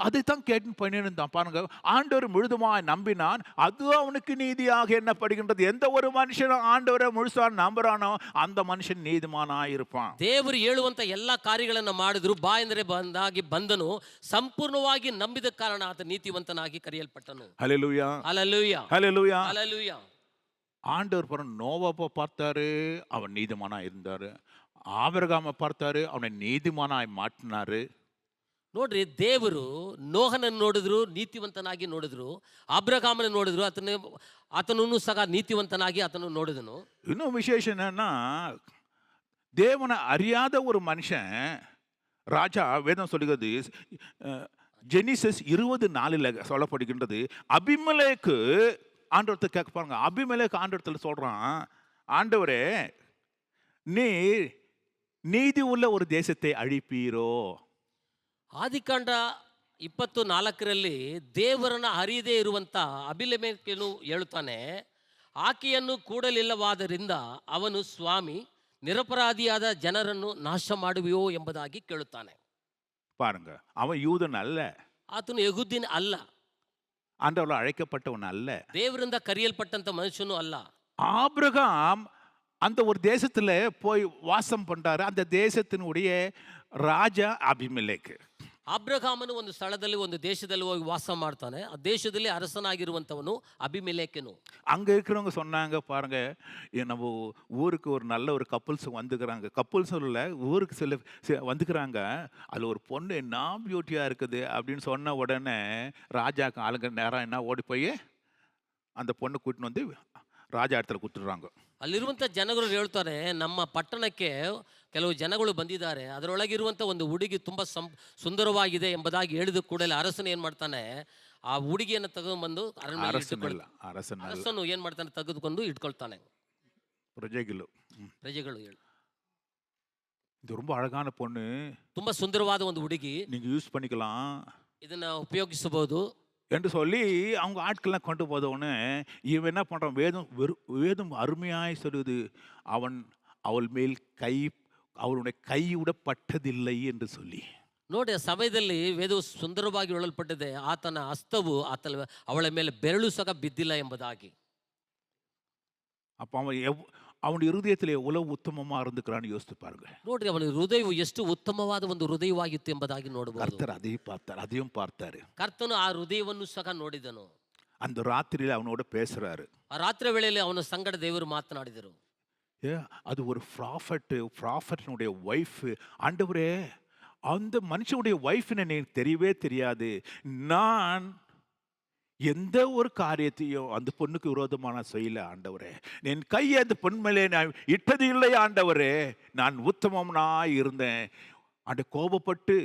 அதைத்தான் கேட்டுன்னு போயினே இருந்தான். பாருங்க, ஆண்டவர் முழுதுமாய் நம்பினான், அது அவனுக்கு நீதியாக எண்ணப்படுகின்றது. எந்த ஒரு மனுஷனும் ஆண்டவரை முழுசா நம்புறானோ அந்த மனுஷன் நீதிமானாய் இருப்பான். ದೇವರು ಹೇಳುವಂತ ಎಲ್ಲಾ ಕಾರ್ಯಗಳನ್ನು ಮಾಡಿದ್ರು, ಬಾ ಅಂದ್ರೆ ಬಂದನು. ಸಂಪೂರ್ಣವಾಗಿ ನಂಬಿದ ಕಾರಣ ಆತ ನೀತಿವಂತನಾಗಿ ಕರೆಯಲ್ಪಟ್ಟನು. ஹல்லேலூயா. ஹல்லேலூயா. ஹல்லேலூயா. ஹல்லேலூயா. ஆண்டவர் பாருங்க, நோவாவை பார்த்தாரு, அவன் நீதிமானா இருந்தாரு. ஆபிரகாமை பார்த்தாரு, அவனை நீதிமானாய் மாற்றினாரு. ನೋಡ್ರಿ, ದೇವರು ನೋಹನನ್ನು ನೋಡಿದ್ರು, ನೀತಿವಂತನಾಗಿ ನೋಡಿದ್ರು. ಅಬ್ರಹಾಮನ ನೋಡಿದ್ರು, ಆತನನ್ನು ಸಹ ನೀತಿವಂತನಾಗಿ ಆತನು ನೋಡಿದನು. இன்னும் விசேஷம் என்னன்னா, தேவனை அறியாத ஒரு மனுஷன் ராஜா, வேதம் சொல்லுகிறது, ஜெனிசிஸ் 20:4 சொல்லப்படுகின்றது, அபிமெலேக்கு ஆண்டவர்கிட்ட கேட்க பாருங்க. அபிமெலேக்கு ஆண்டவர்கிட்ட சொல்றான், ஆண்டவரே, நீ நீதி உள்ள ஒரு தேசத்தை அழிப்பீரோ? ಆದಿಕಾಂಡ 24 ದೇವರನ್ನ ಅರಿಯದೇ ಇರುವಂತ ಅಬಿಮೆಲೆಕನು ಹೇಳುತ್ತಾನೆ, ಆಕೆಯನ್ನು ಕೂಡಲಿಲ್ಲವಾದ್ದರಿಂದ ಅವನು ಸ್ವಾಮಿ, ನಿರಪರಾಧಿಯಾದ ಜನರನ್ನು ನಾಶ ಮಾಡುವೆಯೋ ಎಂಬುದಾಗಿ ಕೇಳುತ್ತಾನೆ. பாருங்க, அவன் யூதன் அல்ல, ಆತನು ಯೆಹೂದ್ಯನ ಅಲ್ಲ, ஆண்டவரால் அழைக்கப்பட்டவன் அல்ல, ದೇವರಿಂದ ಕರೆಯಲ್ಪಟ್ಟಂತ ಮನುಷ್ಯನು ಅಲ್ಲ. ஆபிரகாம் அந்த ஒரு தேசத்துல போய் வாசம் பண்றாரு. அந்த தேசத்தினுடைய ராஜா அபிமெலேக்கு. ಅಬ್ರಹಾಮನು ಒಂದು ಸ್ಥಳದಲ್ಲಿ ಒಂದು ದೇಶದಲ್ಲಿ ಹೋಗಿ ವಾಸ ಮಾಡ್ತಾನೆ. ಆ ದೇಶದಲ್ಲಿ ಅರಸನಾಗಿರುವಂಥವನು ಅಬಿಮೆಲೆಕನು. அங்க இருக்கிறவங்க சொன்னாங்க பாருங்க, நம்ம ஊருக்கு ஒரு நல்ல ஒரு கப்புள்ஸ் வந்துக்கிறாங்க. கப்புள்ஸ் இல்ல, ஊருக்கு வந்துக்கிறாங்க. அதுல ஒரு பொண்ணு என்ன பியூட்டியா இருக்குது அப்படின்னு சொன்ன உடனே ராஜாக்கு ஆளுங்க நேரம் என்ன ஓடி போய் அந்த பொண்ணு கூட்டின்னு வந்து ராஜா இடத்துல ಕೂತ್றாங்க. ಅಲ್ಲಿರುವಂಥ ಜನಗಳು ಹೇಳ್ತಾರೆ, ನಮ್ಮ ಪಟ್ಟಣಕ್ಕೆ ಕೆಲವು ಜನಗಳು ಬಂದಿದ್ದಾರೆ, ಅದರೊಳಗಿರುವಂಥ ಒಂದು ಹುಡುಗಿ ತುಂಬ ಸುಂದರವಾಗಿದೆ ಎಂಬುದಾಗಿ ಹೇಳಿದ ಕೂಡಲೇ ಅರಸನು ಏನು ಮಾಡ್ತಾನೆ, ಆ ಹುಡುಗಿಯನ್ನು ತೆಗೆದುಬಂದು ಅರಸನು ಏನು ಮಾಡ್ತಾನೆ, ತೆಗೆದುಕೊಂಡು ಇಟ್ಕೊಳ್ತಾನೆ. ಪ್ರಜೆಗಳು ಹೇಳು, இது ரொம்ப அழகான பொண்ணு, ತುಂಬ ಸುಂದರವಾದ ಒಂದು ಹುಡುಗಿ, நீங்க யூஸ் பண்ணிக்கலாம், ಇದನ್ನ ಉಪಯೋಗಿಸಬಹುದು என்று சொல்லி அவங்க ஆட்கள்லாம் கொண்டு போதவொடனே இவன் என்ன பண்ணுறான், வேதம் அருமையாய் சொல்லுது, அவள் மேல் அவளுடைய கைவிடப்பட்டதில்லை என்று சொல்லி. ನೋಡಿ, ಆ ಸಮಯದಲ್ಲಿ ವೇದವು ಸುಂದರವಾಗಿ ಹೇಳಲ್ಪಟ್ಟಿದೆ, ಆತನ ಹಸ್ತವು ಅವಳ ಮೇಲೆ ಬೆರಳು ಸಹ ಬಿದ್ದಿಲ್ಲ ಎಂಬುದಾಗಿ. அப்போ அவனுடைய இருதயத்தில் எவ்வளவு உத்தமமா இருந்துக்கிறான்னு யோசித்து பாருங்க. ನೋಡ್ರಿ, ಅವನ ಹೃದಯವು ಎಷ್ಟು ಉತ್ತಮವಾದ ಒಂದು ಹೃದಯವಾಗಿತ್ತು ಎಂಬುದಾಗಿ ನೋಡಬಹುದು. ಕರ್ತರು அதையும் பார்த்தாரு. ಕರ್ತನು ಆ ಹೃದಯವನ್ನು ಸಹ ನೋಡಿದನು. அந்த ராத்திரியில அவனோட பேசுறாரு. ಆ ರಾತ್ರಿ ವೇಳೆಯಲ್ಲಿ ಅವನ ಸಂಗಡ ದೇವರು ಮಾತನಾಡಿದರು. அது ஒரு ப்ராஃபட்னுடைய வைஃப். ஆண்டவரே, அந்த மனுஷனுடைய வைஃப்னு எனக்கு தெரியவே தெரியாது. நான் எந்த ஒரு காரியத்தையும் அந்த பொண்ணுக்கு விரோதமான செய்யல ஆண்டவரே. என் கையை அந்த பொன் மேலே நான் இட்டது இல்லை ஆண்டவரே. நான் உத்தமனாய் இருந்தேன். கோபப்பட்டு,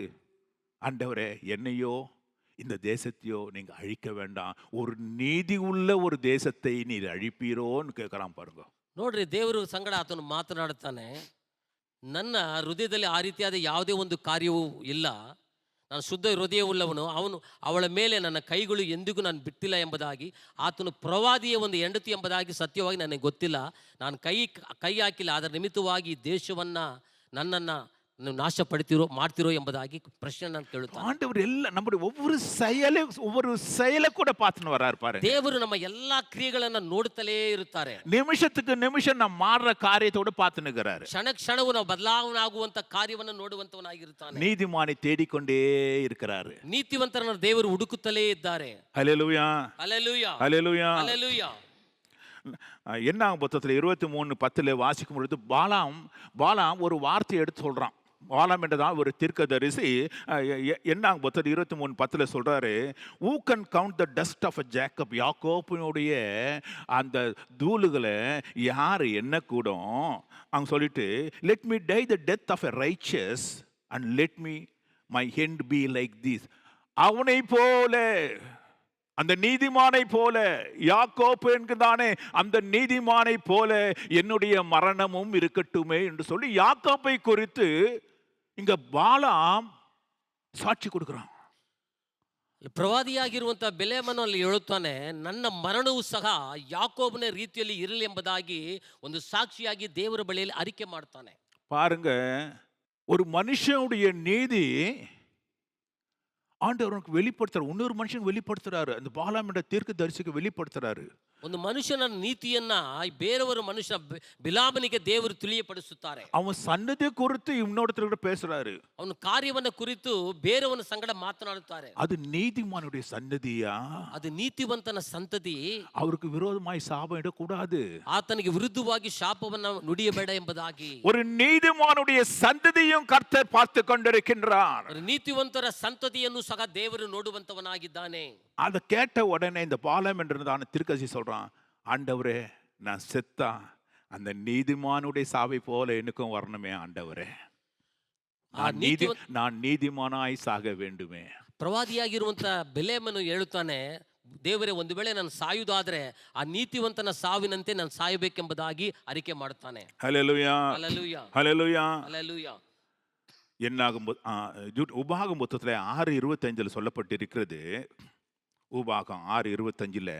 ஆண்டவரே, என்னையோ இந்த தேசத்தையோ நீங்க அழிக்க வேண்டாம், ஒரு நீதி உள்ள ஒரு தேசத்தை நீர் அழிப்பீரோன்னு கேட்கறான் பாருங்க. ನೋಡ್ರಿ, ದೇವರು ಸಂಗಡ ಆತನು ಮಾತನಾಡುತ್ತಾನೆ, ನನ್ನ ಹೃದಯದಲ್ಲಿ ಆ ರೀತಿಯಾದ ಯಾವುದೇ ಒಂದು ಕಾರ್ಯವೂ ಇಲ್ಲ, ನಾನು ಶುದ್ಧ ಹೃದಯವುಳ್ಳವನು, ಅವಳ ಮೇಲೆ ನನ್ನ ಕೈಗಳು ಎಂದಿಗೂ ನಾನು ಬಿಟ್ಟಿಲ್ಲ ಎಂಬುದಾಗಿ. ಆತನು ಪ್ರವಾದಿಯ ಒಂದು ಹೆಂಡತಿ ಎಂಬುದಾಗಿ ಸತ್ಯವಾಗಿ ನನಗೆ ಗೊತ್ತಿಲ್ಲ, ನಾನು ಕೈ ಹಾಕಿಲ್ಲ, ಅದರ ನಿಮಿತ್ತವಾಗಿ ದೇಶವನ್ನು ನನ್ನನ್ನು ನಾಶ ಮಾಡ್ತಿರೋ ಎಂಬುದಾಗಿ ಪ್ರಶ್ನೆ ನಾನು ಕೇಳುತ್ತೇನೆ. ஆண்டவர் எல்லாம் நம்முடைய ஒவ்வொரு செயலை கூட பார்த்துன்னு வராரு பாருங்க. ದೇವರು ನಮ್ಮ ಎಲ್ಲಾ ಕ್ರಿಯೆಗಳನ್ನ ನೋಡುತ್ತಲೇ ಇರುತ್ತಾರೆ. ನಿಮಿಷத்துக்கு ನಿಮಿಷ ನಾವು ಮಾಡುವ ಕಾರ್ಯத்தோட பார்த்துன்னு இருக்கிறாரு. ಕ್ಷಣಕ್ಷಣವೂ ನಾವು ಬದಲಾವಣೆ ಆಗುವಂತ ಕಾರ್ಯವನ್ನು ನೋಡುವಂತವನಾಗಿರುತ್ತಾನೆ. நீதிமானை தேடிக்கொண்டே இருக்கிறாரு. ನೀತಿವಂತರನ್ನು ದೇವರು ಹುಡುಕುತ್ತಲೇ ಇದ್ದಾರೆ. ஹல்லேலூயா, ஹல்லேலூயா, ஹல்லேலூயா, ஹல்லேலூயா. என்னாகும் புத்தகத்தில் 23:10 வாசிக்கும் பொழுது பாலாம் ஒரு வார்த்தையை எடுத்து சொல்றான். பாலாம் என்றதான் ஒரு தீர்க்கதரிசி. என்னாகும் புத்தகம் 23:10 சொல்றாரு, who can count the dust of a Jacob, யாக்கோபினுடைய அந்த தூளுகளை யார் என்ன கூடும் அவங்க சொல்லிட்டு, let me die the death of a righteous and let me my end be like this. அவனை போல, அந்த நீதிமானை போல, யாக்கோப்பு என்கிறானே அந்த நீதிமானை போல என்னுடைய மரணமும் இருக்கட்டுமே என்று சொல்லி யாக்கோப்பை குறித்து இங்க பாலாம் ಸಾಕ್ಷಿ கொடுக்கிறான். ಪ್ರವಾದಿಯಾಗಿರುವಂತಹ ಬೆಲೇಮನು ಅಲ್ಲಿ ಹೇಳುತ್ತಾನೆ, ನನ್ನ ಮರಣವು ಸಹ ಯಾಕೋಬನ ರೀತಿಯಲ್ಲಿ ಇರಲಿ ಎಂಬುದಾಗಿ ಒಂದು ಸಾಕ್ಷಿಯಾಗಿ ದೇವರ ಬಳಿಯಲ್ಲಿ ಅರಿಕೆ ಮಾಡ್ತಾನೆ. பாருங்க, ஒரு மனுஷனுடைய நீதி ஆண்டவருக்கு வெளிப்படுத்துறாரு, இன்னொரு மனுஷனுக்கு வெளிப்படுத்துறாரு. அந்த பாலாம் என்ற தீர்க்கதரிசிக்கு வெளிப்படுத்துறாரு. ಒಂದು ಮನುಷ್ಯನ ನೀತಿಯನ್ನ ಬೇರೆಯವರ ಮನುಷ್ಯ ಬಿಲಾಮನಿಗೆ ದೇವರು ತಿಳಿಯಪಡಿಸುತ್ತಾರೆ. ಅವನ ಸನ್ನದಿ ಕುರಿತು ಇನ್ನೊಬ್ಬರ பேசுறாரு. ಅವನ ಕಾರ್ಯವನ್ನ ಕುರಿತು ಬೇರೆಯವನ ಸಂಗಡ ಮಾತನಾಡುತ್ತಾರೆ. ಅದು நீதிமானுடைய சன்னதியா, ಅದು ನೀತಿವಂತನ ಸಂತತಿ. அவருக்கு விரோதமாய் சாபம் இடக்கூடாது, ಆತನಿಗೆ ವಿರುದ್ಧವಾಗಿ ಶಾಪವನ್ನ ನುಡಿಯಬೇಡ ಎಂಬುದಾಗಿ. ஒரு நீதிமானுடைய சந்ததியும் கர்த்தர் பார்த்து கொண்டிருக்கின்றார். ನೀತಿವಂತರ ಸಂತತಿಯನ್ನು ಸಹ ದೇವರು ನೋಡುವಂತವನಾಗಿದ್ದಾನೆ. அதை கேட்ட உடனே இந்த பாலாம் என்றதான தீர்க்கதரிசி சொல்றான், ஆண்டவரே, நான் செத்தா அந்த நீதிமானுடைய சாவை போல எனக்கும் வரணுமே ஆண்டவரே, நான் நீதிமானாய் சாக வேண்டுமே. ಪ್ರವಾದಿಯಾಗಿರುವಂತ ಬೆಲೇಮನು ಹೇಳುತ್ತಾನೆ, ದೇವರೇ, ಒಂದು ವೇಳೆ ನಾನು ಸಾಯುವುದಾದ್ರೆ ಆ ನೀತಿವಂತನ ಸಾವಿನಂತೆ ನಾನು ಸಾಯಬೇಕೆಂಬುದಾಗಿ ಅರಿಕೆ ಮಾಡುತ್ತಾನೆ. ஹல்லேலூயா, ஹல்லேலூயா, ஹல்லேலூயா, ஹல்லேலூயா. என்னாகும் உபாகம் புத்தகத்தில் 6:25 சொல்லப்பட்டிருக்கிறது. உபாகம் 6:25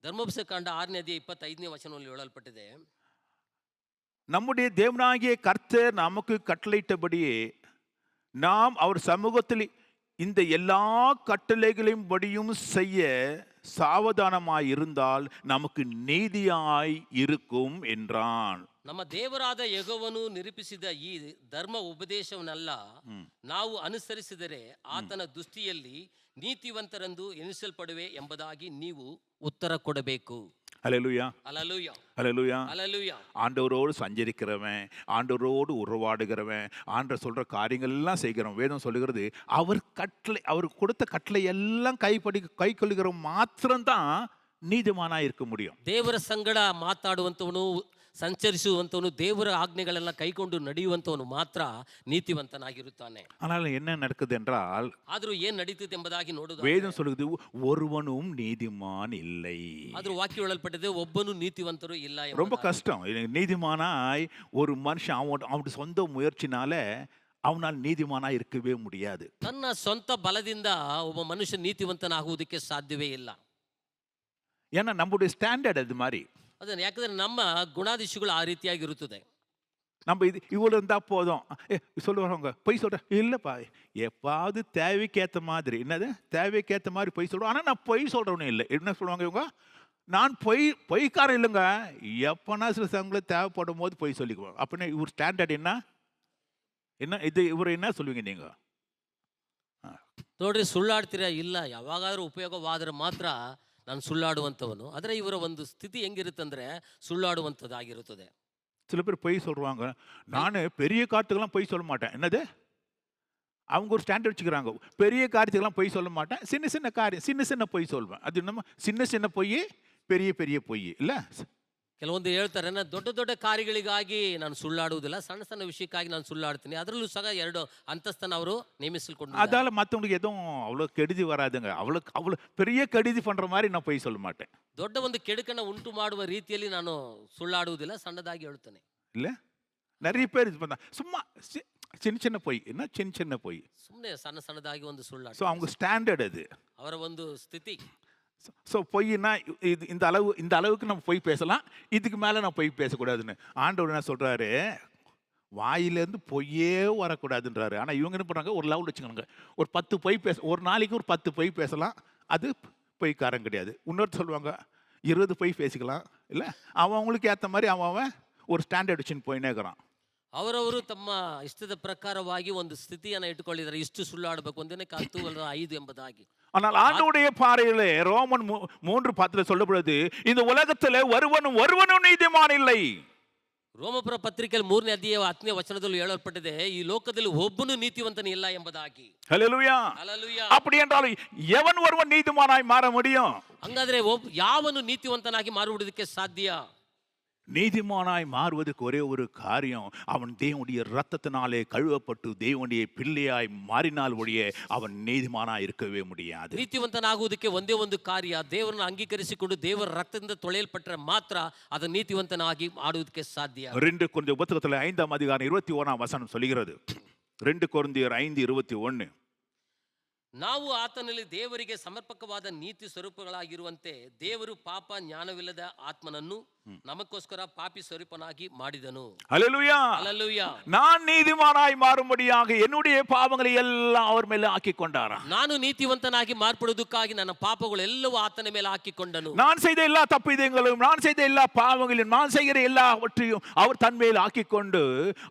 ಧರ್ಮೋಪದೇಶಕಾಂಡ 6ನೇ ಅಧ್ಯಾಯ 25ನೇ ವಚನದಲ್ಲಿ ಹೇಳಲ್ಪಟ್ಟಿದೆ, நம்முடைய தேவனாகிய கர்த்தர் நமக்கு கட்டளையிட்டபடியே நாம் அவர் சமூகத்தில் இந்த எல்லா கட்டளைகளையும் படியும் செய்ய சாவதானமாய் இருந்தால் நமக்கு நீதியாய் இருக்கும் என்றான். ನಮ್ಮ ದೇವರಾದ ಯೆಹೋವನು ನಿರೂಪಿಸಿದ ಈ ಧರ್ಮ ಉಪದೇಶವನ್ನೆಲ್ಲ ನಾವು ಅನುಸರಿಸಿದರೆ ಆತನ ದೃಷ್ಟಿಯಲ್ಲಿ ನೀತಿವಂತರೆಂದು ಎನಿಸಲ್ಪಡುವೆ ಎಂಬುದಾಗಿ ನೀವು ಉತ್ತರ ಕೊಡಬೇಕು. ஹல்லேலூயா, அல்லேலூயா, ஹல்லேலூயா. அல்லேலூயா. ஆண்டவரோடு சஞ்சரிக்கிறவன், ஆண்டவரோடு உறவாடுகிறவன், ஆண்டவர் சொல்ற காரியங்கள் எல்லாம் செய்கிறவன். வேதம் சொல்லுகிறது அவர் கட்டளை, அவர் கொடுத்த கட்டளை எல்லாம் கை கொள்ளுகிறவன் மாத்திரம்தான் நீதிமானா இருக்க முடியும். ದೇವರ ಸಂಗಡ ಮಾತಾಡುವಂತವನು, ಸಂಚರಿಸುವಂತವನು, ದೇವರ ಆಜ್ಞೆಗಳೆಲ್ಲ ಕೈಕೊಂಡು ನಡೆಯುವಂತವನು ಮಾತ್ರ ನೀತಿವಂತನಾಗಿರುತ್ತಾನೆ. ஆனால் என்ன நடக்குது என்றால், ಆದ್ರೂ ಏನ್ ನಡೀತಿದೆ ಎಂಬುದಾಗಿ ನೋಡುವುದು வேதம் சொல்லுகிறது ஒருவனும் நீதிமான் இல்லை. ಆದ್ರೂ ವಾಕ್ಯ ಹೇಳಲ್ಪಟ್ಟಿದೆ ಒಬ್ಬನು ನೀತಿವಂತರು ಇಲ್ಲ ಎಂಬುದಾಗಿ. ரொம்ப கஷ்டம். நீதிமானாய் ஒரு மனுஷன் அவனுடைய சொந்த முயற்சினால அவனால் நீதிமானா இருக்கவே முடியாது. ತನ್ನ ಸ್ವಂತ ಬಲದಿಂದ ಒಬ್ಬ ಮನುಷ್ಯ ನೀತಿವಂತನಾಗುವುದಕ್ಕೆ ಸಾಧ್ಯವೇ ಇಲ್ಲ. ஏன்னா நம்முடைய ஸ்டாண்டர்ட் அது மாதிரி. ಅದನ್ನ ಯಾಕಂದ್ರೆ ನಮ್ಮ ಗುಣಾದಿಶಗಳು ಆ ರೀತಿಯಾಗಿರುತ್ತದೆ. நம்ம இவ்வளோ இருந்தால் போதும். சொல்லுவாங்க பொய் சொல்கிறேன், இல்லைப்பா எப்பாவது தேவைக்கேற்ற மாதிரி, என்னது தேவைக்கேற்ற மாதிரி பொய் சொல்கிறோம். ஆனால் நான் பொய் சொல்கிறவனே இல்லை. என்ன சொல்லுவாங்க இவங்க, நான் பொய்க்காரன் இல்லைங்க, எப்போனா சில சமயங்களில் தேவைப்படும் போது பொய் சொல்லிக்குவோம். அப்படின்னா இவர் ஸ்டாண்டர்ட் என்ன இது, இவர் என்ன சொல்லுவீங்க நீங்கள்? ನೋಡ್ರಿ, ಸುಳ್ಳಾಡ್ತೀರಾ? ಇಲ್ಲ, ಯಾವಾಗಾದ್ರೂ ಉಪಯೋಗವಾದ್ರೆ ಮಾತ್ರ ನಾನು ಸುಳ್ಳಾಡುವಂಥವನು. ಆದರೆ ಇವರ ಒಂದು ಸ್ಥಿತಿ ಹೆಂಗಿರುತ್ತಂದ್ರೆ ಸುಳ್ಳಾಡುವಂಥದ್ದಾಗಿರುತ್ತದೆ. சில பேர் பொய் சொல்கிறாங்க, நான் பெரிய காரியத்துக்கெல்லாம் பொய் சொல்ல மாட்டேன். என்னது, அவங்க ஒரு ஸ்டாண்டர்ட் வச்சுக்கிறாங்க. பெரிய காரியத்துக்கெல்லாம் பொய் சொல்ல மாட்டேன், சின்ன சின்ன காரியம் சின்ன பொய் சொல்வேன். அது நம்ம சின்ன பொய், பெரிய பொய் இல்லை. ಕೆಲವೊಂದು ಹೇಳ್ತಾರೆ, ನಾನು ದೊಡ್ಡ ದೊಡ್ಡ ಕಾರ್ಯಗಳಿಗಾಗಿ ನಾನು ಸುಳ್ಳಾಡುವುದಿಲ್ಲ, ಸಣ್ಣ ಸಣ್ಣ ವಿಷಯಕ್ಕಾಗಿ ನಾನು ಸುಳ್ಳಾಡ್ತೀನಿ. ಅದರಲ್ಲೂ ಸಹ 2 ಅಂತಸ್ತನ್ನು ಅವರು ನೇಮಿಸಿಕೊಂಡು, அதால மற்றவங்களுக்கு எதுவும் அவ்வளோ கெடுதி வராதுங்க. அவ்வளோ பெரிய கெடுதி பண்ணுற மாதிரி நான் பொய் சொல்ல மாட்டேன். ದೊಡ್ಡ ಒಂದು ಕೆಡುಕನ್ನು ಉಂಟು ಮಾಡುವ ರೀತಿಯಲ್ಲಿ ನಾನು ಸುಳ್ಳಾಡುವುದಿಲ್ಲ, ಸಣ್ಣದಾಗಿ ಹೇಳುತ್ತೇನೆ. இல்லை, நிறைய பேர் இது பண்ண சும்மா சின்ன பொய், என்ன சின்ன பொய். ಸುಮ್ಮನೆ ಸಣ್ಣ ಸಣ್ಣದಾಗಿ ಒಂದು ಸುಳ್ಳಾಟ. ஸோ அவங்க ஸ்டாண்டர்ட் அது. ಅವರ ಒಂದು ಸ್ಥಿತಿ. ஸோ பொய்னா இது இந்த அளவுக்கு நம்ம பொய் பேசலாம், இதுக்கு மேலே நான் பொய் பேசக்கூடாதுன்னு ஆண்டவர் என்ன சொல்கிறாரு, வாயிலேருந்து பொய்யே வரக்கூடாதுன்றாரு. ஆனால் இவங்க என்ன பண்ணுறாங்க, ஒரு லெவல் வச்சுக்கணுங்க, ஒரு 10 பொய் ஒரு நாளைக்கு ஒரு 10 பொய் பேசலாம், அது பொய்க்காரன் கிடையாது. இன்னொரு சொல்லுவாங்க 20 பொய் பேசிக்கலாம். இல்லை, அவங்களுக்கு ஏற்ற மாதிரி அவன் ஒரு ஸ்டாண்டர்ட் வச்சுன்னு போயினே இருக்கிறான். ಅವರವರು ತಮ್ಮ ಇಷ್ಟದ ಪ್ರಕಾರವಾಗಿ ಒಂದು ಸ್ಥಿತಿಯನ್ನು ಇಟ್ಟುಕೊಂಡಿದ್ದಾರೆ. ಇಷ್ಟು ಸುಳ್ಳಾಡಬೇಕು, ಒಂದನೇ 10 ಅಲ್ಲ 5 ಎಂಬುದಾಗಿ. ஆனால் ஆண்டவருடைய பார்வையிலே ரோமன் 3:10 சொல்லப்படுது, இந்த உலகத்தில் ஒருவனும் நீதிமான் இல்லை. ರೋಮಪುರ ಪತ್ರಿಕೆಯಲ್ಲಿ 3ನೇ ಅಧ್ಯಾಯ 10ನೇ ವಚನದಲ್ಲಿ ಹೇಳಲ್ಪಟ್ಟಿದೆ, ಈ ಲೋಕದಲ್ಲಿ ಒಬ್ಬನು ನೀತಿವಂತನು ಇಲ್ಲ ಎಂಬುದಾಗಿ. ஹல்லேலூயா. ಹಲ್ಲೆಲೂಯಾ. அப்படி என்றால் எவன் ஒருவன் நீதிமானாய் மாற முடியும்? ಹಂಗಾದ್ರೆ ಯಾವನು ನೀತಿವಂತನಾಗಿ ಮಾರುವುದಕ್ಕೆ ಸಾಧ್ಯ? நீதிமானாய் மாறுவதற்கு ஒரே ஒரு காரியம், அவன் தேவனுடைய ரத்தத்தினாலே கழுவப்பட்டு தேவனுடைய பிள்ளையாய் மாறினால் ஒழிய அவன் நீதிமானாய் இருக்கவே முடியாது. ನೀತಿವಂತನಾಗುವುದಕ್ಕೆ ಒಂದೇ ಒಂದು ಕಾರ್ಯ, ದೇವರನ್ನು ಅಂಗೀಕರಿಸಿಕೊಂಡು ದೇವರ ರಕ್ತದಿಂದ ತೊಳೆಯಲ್ಪಟ್ಟರೆ ಮಾತ್ರ ಅದು ನೀತಿವಂತನಾಗಿ ಆಡುವುದಕ್ಕೆ ಸಾಧ್ಯ. 2 கொரிந்தியர் புத்தகத்தில் 5ஆம் அதிகாரம் 21ஆம் வசனம் சொல்கிறது. 2 கொரிந்தியர் 5:21. ನಾವು ಆತನಲ್ಲಿ ದೇವರಿಗೆ ಸಮರ್ಪಕವಾದ ನೀತಿ ಸ್ವರೂಪಗಳಾಗಿರುವಂತೆ ದೇವರು ಪಾಪ ಜ್ಞಾನವಿಲ್ಲದ ಆತ್ಮನನ್ನು நமக்கோஸ்கர பாப்பி சொரிப்பனாகி ಮಾಡಿದನು. ஹல்லேலூயா. ஹல்லேலூயா. நான் நீதிமானாய் மாறும்படியாக என்னுடைய பாவங்களை எல்லாம் அவர் ಮೇಲೆ ಹಾಕಿಕೊಂಡಾರ. ನಾನು ನೀತಿವಂತನಾಗಿ ಮಾರ್ಪಡುವುದಕ್ಕಾಗಿ ನನ್ನ ಪಾಪಗಳೆಲ್ಲವೂ ಆತನ ಮೇಲೆ ಹಾಕಿಕೊಂಡನು. நான் செய்த எல்லா தப்பிதங்களும், நான் செய்த எல்லா பாவங்களையும், நான் செய்கிற எல்லாவற்றையும் அவர் தன் மேல் ಹಾಕಿಕೊಂಡು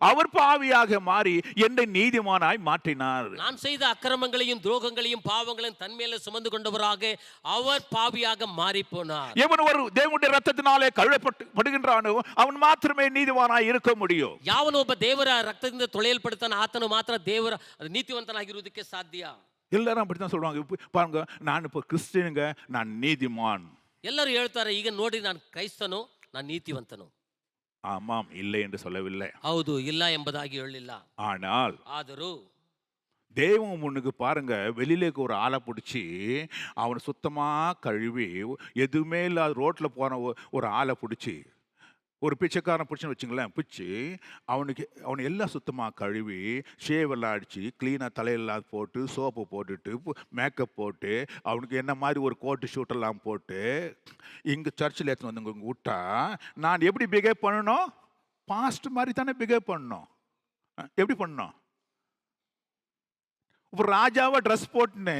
அவர் பாவியாக மாறி என்னை நீதிமானாய் மாற்றினார். நான் செய்த அக்கிரமங்களையும் துரோகங்களையும் பாவங்களையும் தன் மேலே சுமந்து கொண்டவராக அவர் பாவியாக மாறி போனார். எவன் ஒரு தேவனுடைய ரத்தத்தினாலே கழுவப்படுகின்றானோ அவன் மாத்திரமே நீதிமானாய் இருக்க முடியும். ಯಾವನು ಒಬ್ಬ ದೇವರ ರಕ್ತದಿಂದ ತೊಳೆಯಲ್ಪಡುತ್ತಾನೆ ಆತನು ಮಾತ್ರ ದೇವರ ನೀತಿವಂತನಾಗಿರುವುದಕ್ಕೆ ಸಾಧ್ಯ. எல்லாரும் அப்படித்தான் சொல்லுவாங்க. பாருங்க, நான் இப்போ கிறிஸ்டியனுங்க, நான் நீதிமான். ಎಲ್ಲರೂ ಹೇಳ್ತಾರೆ, ಈಗ ನೋಡಿ ನಾನು ಕ್ರೈಸ್ತನು, ನಾನು ನೀತಿವಂತನು. ஆமாம், இல்லை என்று சொல்லவில்லை. ಹೌದು, ಇಲ್ಲ ಎಂಬುದಾಗಿ ಹೇಳಿಲ್ಲ. ஆனால் ಆದರೂ தெய்வம் முன்னுக்கு பாருங்க, வெளியிலேக்கு ஒரு ஆளை பிடிச்சி அவனை சுத்தமாக கழுவி, எதுவுமே இல்லாத ரோட்டில் போன ஒரு ஆளை பிடிச்சி, ஒரு பிச்சைக்காரன் பிடிச்சின்னு வச்சுங்களேன், பிடிச்சி அவனை எல்லாம் சுத்தமாக கழுவி, ஷேவ் எல்லாம் அடித்து க்ளீனாக தலையெல்லாம் போட்டு, சோப்பு போட்டுட்டு, மேக்கப் போட்டு, அவனுக்கு என்ன மாதிரி ஒரு கோட்டு ஷூட்டெல்லாம் போட்டு இங்கே சர்ச்சில் எடுத்துன்னு வந்து இங்கே விட்டா நான் எப்படி பிஹேவ் பண்ணணும்? பாஸ்ட் மாதிரி தானே பிஹேவ் பண்ணணும். எப்படி பண்ணணும்? இப்போ ராஜாவை ட்ரெஸ் போட்டுன்னு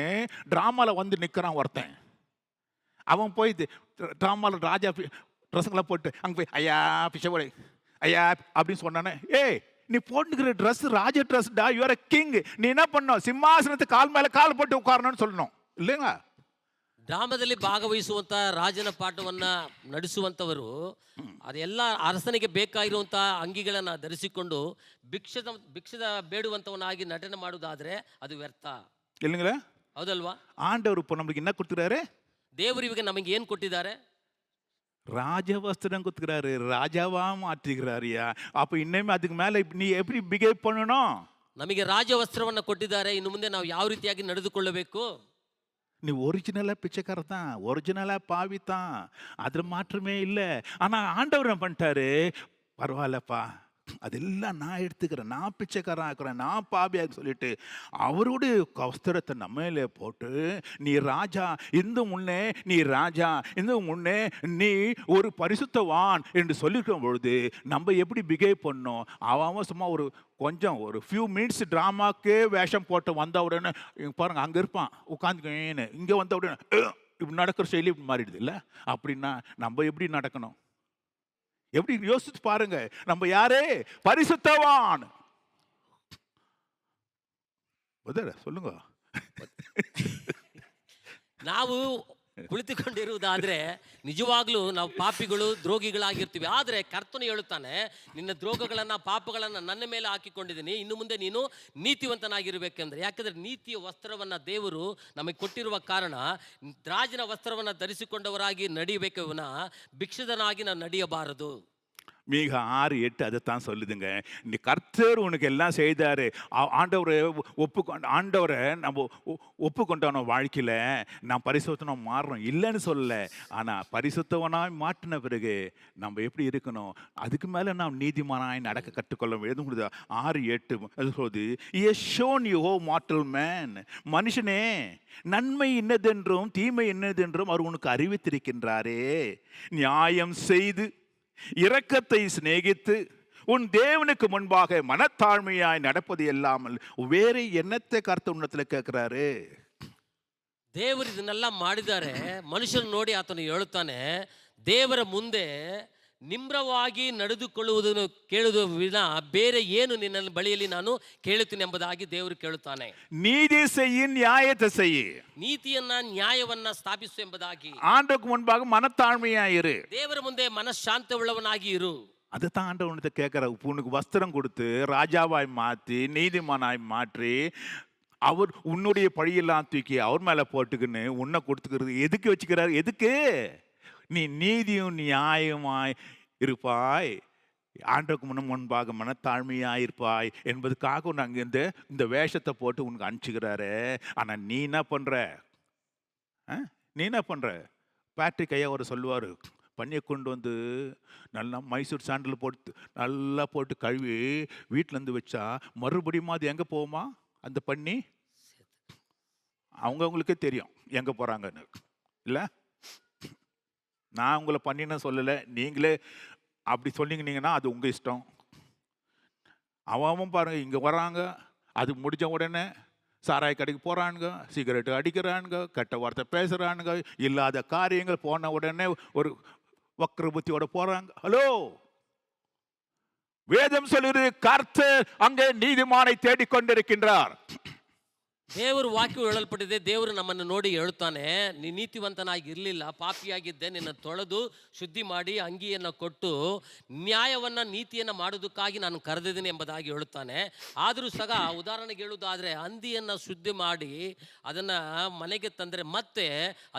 ட்ராமாவில் வந்து நிற்கிறான் ஒருத்தன். அவன் போய் ட்ராமாவில் ராஜா ட்ரெஸ்ஸுங்கெல்லாம் போட்டு அங்கே போய் ஐயா பிச்சைப்படை ஐயா அப்படின்னு சொன்னானே, ஏய் நீ போட்டுக்கிற ட்ரெஸ் ராஜ ட்ரெஸ்டா, யூஆர் அ கிங். நீ என்ன பண்ணணும், சிம்மாசனத்துக்கு கால் மேல கால் போட்டு உட்காரணும்னு சொல்லணும் இல்லைங்களா? ಡ್ರಾಮದಲ್ಲಿ ಭಾಗವಹಿಸುವಂತ ರಾಜನ ಪಾಠವನ್ನ ನಡೆಸುವಂತವರು ಅದೆಲ್ಲ ಅರಸನಿಗೆ ಬೇಕಾಗಿರುವಂತ ಅಂಗಿಗಳನ್ನ ಧರಿಸಿಕೊಂಡು ಭಿಕ್ಷದ ಬೇಡುವಂತವನಾಗಿ ನಟನೆ ಮಾಡುವುದಾದ್ರೆ ಅದು ವ್ಯರ್ಥ. இல்லைங்களா? ಹೌದಲ್ವಾ? ஆண்டவர் இப்போ நம்மளுக்கு என்ன கொடுத்துக்கிறாரு? ದೇವರು ಇವಾಗ ನಮಗೆ ಏನ್ ಕೊಟ್ಟಿದ್ದಾರೆ? ராஜவஸ்திரம் கொடுத்துக்கிறாரு, ராஜாவா மாற்றிக்கிறாருயா. அப்ப இன்னுமே அதுக்கு மேல நீ எப்படி பிஹேவ் பண்ணணும்? ನಮಗೆ ರಾಜವಸ್ತ್ರವನ್ನ ಕೊಟ್ಟಿದ್ದಾರೆ. ಇನ್ನು ಮುಂದೆ ನಾವು ಯಾವ ರೀತಿಯಾಗಿ ನಡೆದುಕೊಳ್ಳಬೇಕು? நீ ஒரிஜினலா பிச்சைக்கார தான், ஒரிஜினலா பாவி தான், அதுல மாற்றமே இல்லை. ஆனா ஆண்டவர் என்ன பண்ணிட்டாரு, பரவாயில்லப்பா அதெல்லாம் நான் எடுத்துக்கிறேன், நான் பிச்சைக்காரன் ஆக்குறேன், நான் பாவியாக சொல்லிட்டு அவருடைய வஸ்திரத்தை நம்மளே போட்டு, நீ ராஜா இந்த முன்னே, நீ ராஜா இந்த முன்னே, நீ ஒரு பரிசுத்தவான் என்று சொல்லிருக்கும் பொழுது நம்ம எப்படி பிஹேவ் பண்ணோம்? அவன் சும்மா ஒரு கொஞ்சம் ஒரு ஃபியூ மினிட்ஸ் ட்ராமாக்கே வேஷம் போட்டு வந்த உடனே பாருங்க அங்கே இருப்பான் உட்காந்துக்கேன்னு, இங்கே வந்த உடனே இப்படி நடக்கிற செயலி இப்படி மாறிடுது இல்லை? அப்படின்னா நம்ம எப்படி நடக்கணும்? எப்படி யோசிச்சு பாருங்க. நம்ம யாரே? பரிசுத்தவான். சொல்லுங்க. ನಾವು ಕುಳಿತುಕೊಂಡಿರುವುದಾದ್ರೆ ನಿಜವಾಗ್ಲೂ ನಾವು ಪಾಪಿಗಳು, ದ್ರೋಗಿಗಳಾಗಿರ್ತೀವಿ. ಆದ್ರೆ ಕರ್ತನು ಹೇಳುತ್ತಾನೆ, ನಿನ್ನ ದ್ರೋಗಗಳನ್ನ ಪಾಪಗಳನ್ನ ನನ್ನ ಮೇಲೆ ಹಾಕಿಕೊಂಡಿದ್ದೀನಿ, ಇನ್ನು ಮುಂದೆ ನೀನು ನೀತಿವಂತನಾಗಿರ್ಬೇಕೆಂದ್ರೆ. ಯಾಕಂದ್ರೆ ನೀತಿಯ ವಸ್ತ್ರವನ್ನ ದೇವರು ನಮಗೆ ಕೊಟ್ಟಿರುವ ಕಾರಣ ರಾಜನ ವಸ್ತ್ರವನ್ನ ಧರಿಸಿಕೊಂಡವರಾಗಿ ನಡಿಬೇಕೆ ವಿನಃ ಭಿಕ್ಷದನಾಗಿ ನಾವು ನಡೆಯಬಾರದು. மீக 6:8 அதைத்தான் சொல்லுதுங்க. நீ கர்த்தர் உனக்கு எல்லாம் செய்தாரு. ஆண்டவரை ஆண்டவரை நம்ம ஒப்புக்கொண்டோம் வாழ்க்கையில் நான் பரிசுத்தவனாக மாறுறோம் இல்லைன்னு சொல்லல. ஆனால் பரிசுத்தவனாய் மாற்றின பிறகு நம்ம எப்படி இருக்கணும், அதுக்கு மேலே நாம் நீதிமானாய் நடக்க கற்றுக்கொள்ள வேண்டும். 6:8 அது சொல்லுது, shown you O mortal man, மனுஷனே நன்மை என்னதென்றும் தீமை என்னதென்றும் அவர் உனக்கு அறிவித்திருக்கின்றாரே. நியாயம் செய்து இரக்கத்தை சிநேகித்து உன் தேவனுக்கு முன்பாக மனத்தாழ்மையாய் நடப்பது இல்லாமல் வேறு என்னத்தை கர்த்தர் உன்னத்தில் ಕೇಳ್ಕறாரு? ದೇವರು ಇದನ್ನೆಲ್ಲ ಮಾಡಿದ್ದಾರೆ. ಮನುಷ್ಯನ ನೋಡಿ ಆತನು ಹೇಳುತ್ತಾನೆ, ದೇವರ ಮುಂದೆ ನಿಮ್ರವಾಗಿ ನಡೆದುಕೊಳ್ಳುವುದನ್ನು ಕೇಳುವುದು ವಿನ ಬೇರೆ ಏನು ನಿನ್ನ ಬಳಿಯಲ್ಲಿ ನಾನು ಕೇಳುತ್ತೇನೆ ಎಂಬುದಾಗಿ ದೇವರು ಕೇಳುತ್ತಾನೆ. ನೀತಿ செய், நியாயத்தை செய், ನೀತಿಯನ್ನ ನ್ಯಾಯವನ್ನ ಸ್ಥಾಪಿಸು ಎಂಬುದಾಗಿ. ஆண்டவருக்கு முன்பாக மனத்தாழ்மையாயிரு, ದೇವರ ಮುಂದೆ ಮನಃಶಾಂತವುಳ್ಳವನಾಗಿ ಇರು. அதைத்தான் ஆண்டவனுக்கு கேட்கிற. உனக்கு வஸ்திரம் கொடுத்து ராஜாவாய் மாற்றி நீதிமானாய் மாற்றி அவர் உன்னுடைய பழியெல்லாம் தூக்கி அவர் மேல போட்டுக்கின்னு உன்னை கொடுத்துக்கிறது எதுக்கு வச்சுக்கிறாரு? எதுக்கு? நீ நீதியும் நியாயமாய் இருப்பாய், ஆண்டவருக்கு முன்பாக மனத்தாழ்மையாயிருப்பாய் என்பதுக்காக நாங்கள் இந்த வேஷத்தை போட்டு உனக்கு அனுப்பிச்சுக்கிறாரு. ஆனால் நீ என்ன பண்ற? நீ என்ன பண்ற? பேட்ரிக் ஐயா அவர் சொல்லுவார், பண்ணியை கொண்டு வந்து நல்லா மைசூர் சாண்டில் போட்டு நல்லா போட்டு கழுவி வீட்டிலேருந்து வச்சா மறுபடியும் அது எங்கே போகுமா அந்த பண்ணி? அவங்கவுங்களுக்கே தெரியும் எங்கே போகிறாங்கன்னு இல்லை? நான் உங்களை பண்ணின்னு சொல்லலை, நீங்களே அப்படி சொன்னீங்கன்னா அது உங்கள் இஷ்டம். அவன் பாருங்கள் இங்கே வராங்க, அது முடிஞ்ச உடனே சாராய கடைக்கு போகிறானுங்க, சிகரெட்டு அடிக்கிறானுங்க, கெட்ட வார்த்தை பேசுகிறானுங்க, இல்லாத காரியங்கள் போன உடனே ஒரு வக்ர புத்தியோட போகிறாங்க. ஹலோ, வேதம் சொல்லுது கர்த்தர் அங்கே நீதிமானை தேடிக்கொண்டிருக்கின்றார். ದೇವರು ವಾಕ್ಯವು ಹೇಳಲ್ಪಟ್ಟಿದೆ. ದೇವರು ನಮ್ಮನ್ನು ನೋಡಿ ಹೇಳುತ್ತಾನೆ, ನೀ ನೀತಿವಂತನಾಗಿ ಇರಲಿಲ್ಲ, ಪಾಪಿಯಾಗಿದ್ದೆ, ನಿನ್ನ ತೊಳೆದು ಶುದ್ಧಿ ಮಾಡಿ ಅಂಗಿಯನ್ನು ಕೊಟ್ಟು ನ್ಯಾಯವನ್ನ ನೀತಿಯನ್ನು ಮಾಡೋದಕ್ಕಾಗಿ ನಾನು ಕರೆದಿದ್ದೀನಿ ಎಂಬುದಾಗಿ ಹೇಳುತ್ತಾನೆ. ಆದರೂ ಸಹ ಉದಾಹರಣೆಗೆ ಹೇಳುವುದಾದ್ರೆ, ಹಂದಿಯನ್ನು ಶುದ್ಧಿ ಮಾಡಿ ಅದನ್ನ ಮನೆಗೆ ತಂದರೆ ಮತ್ತೆ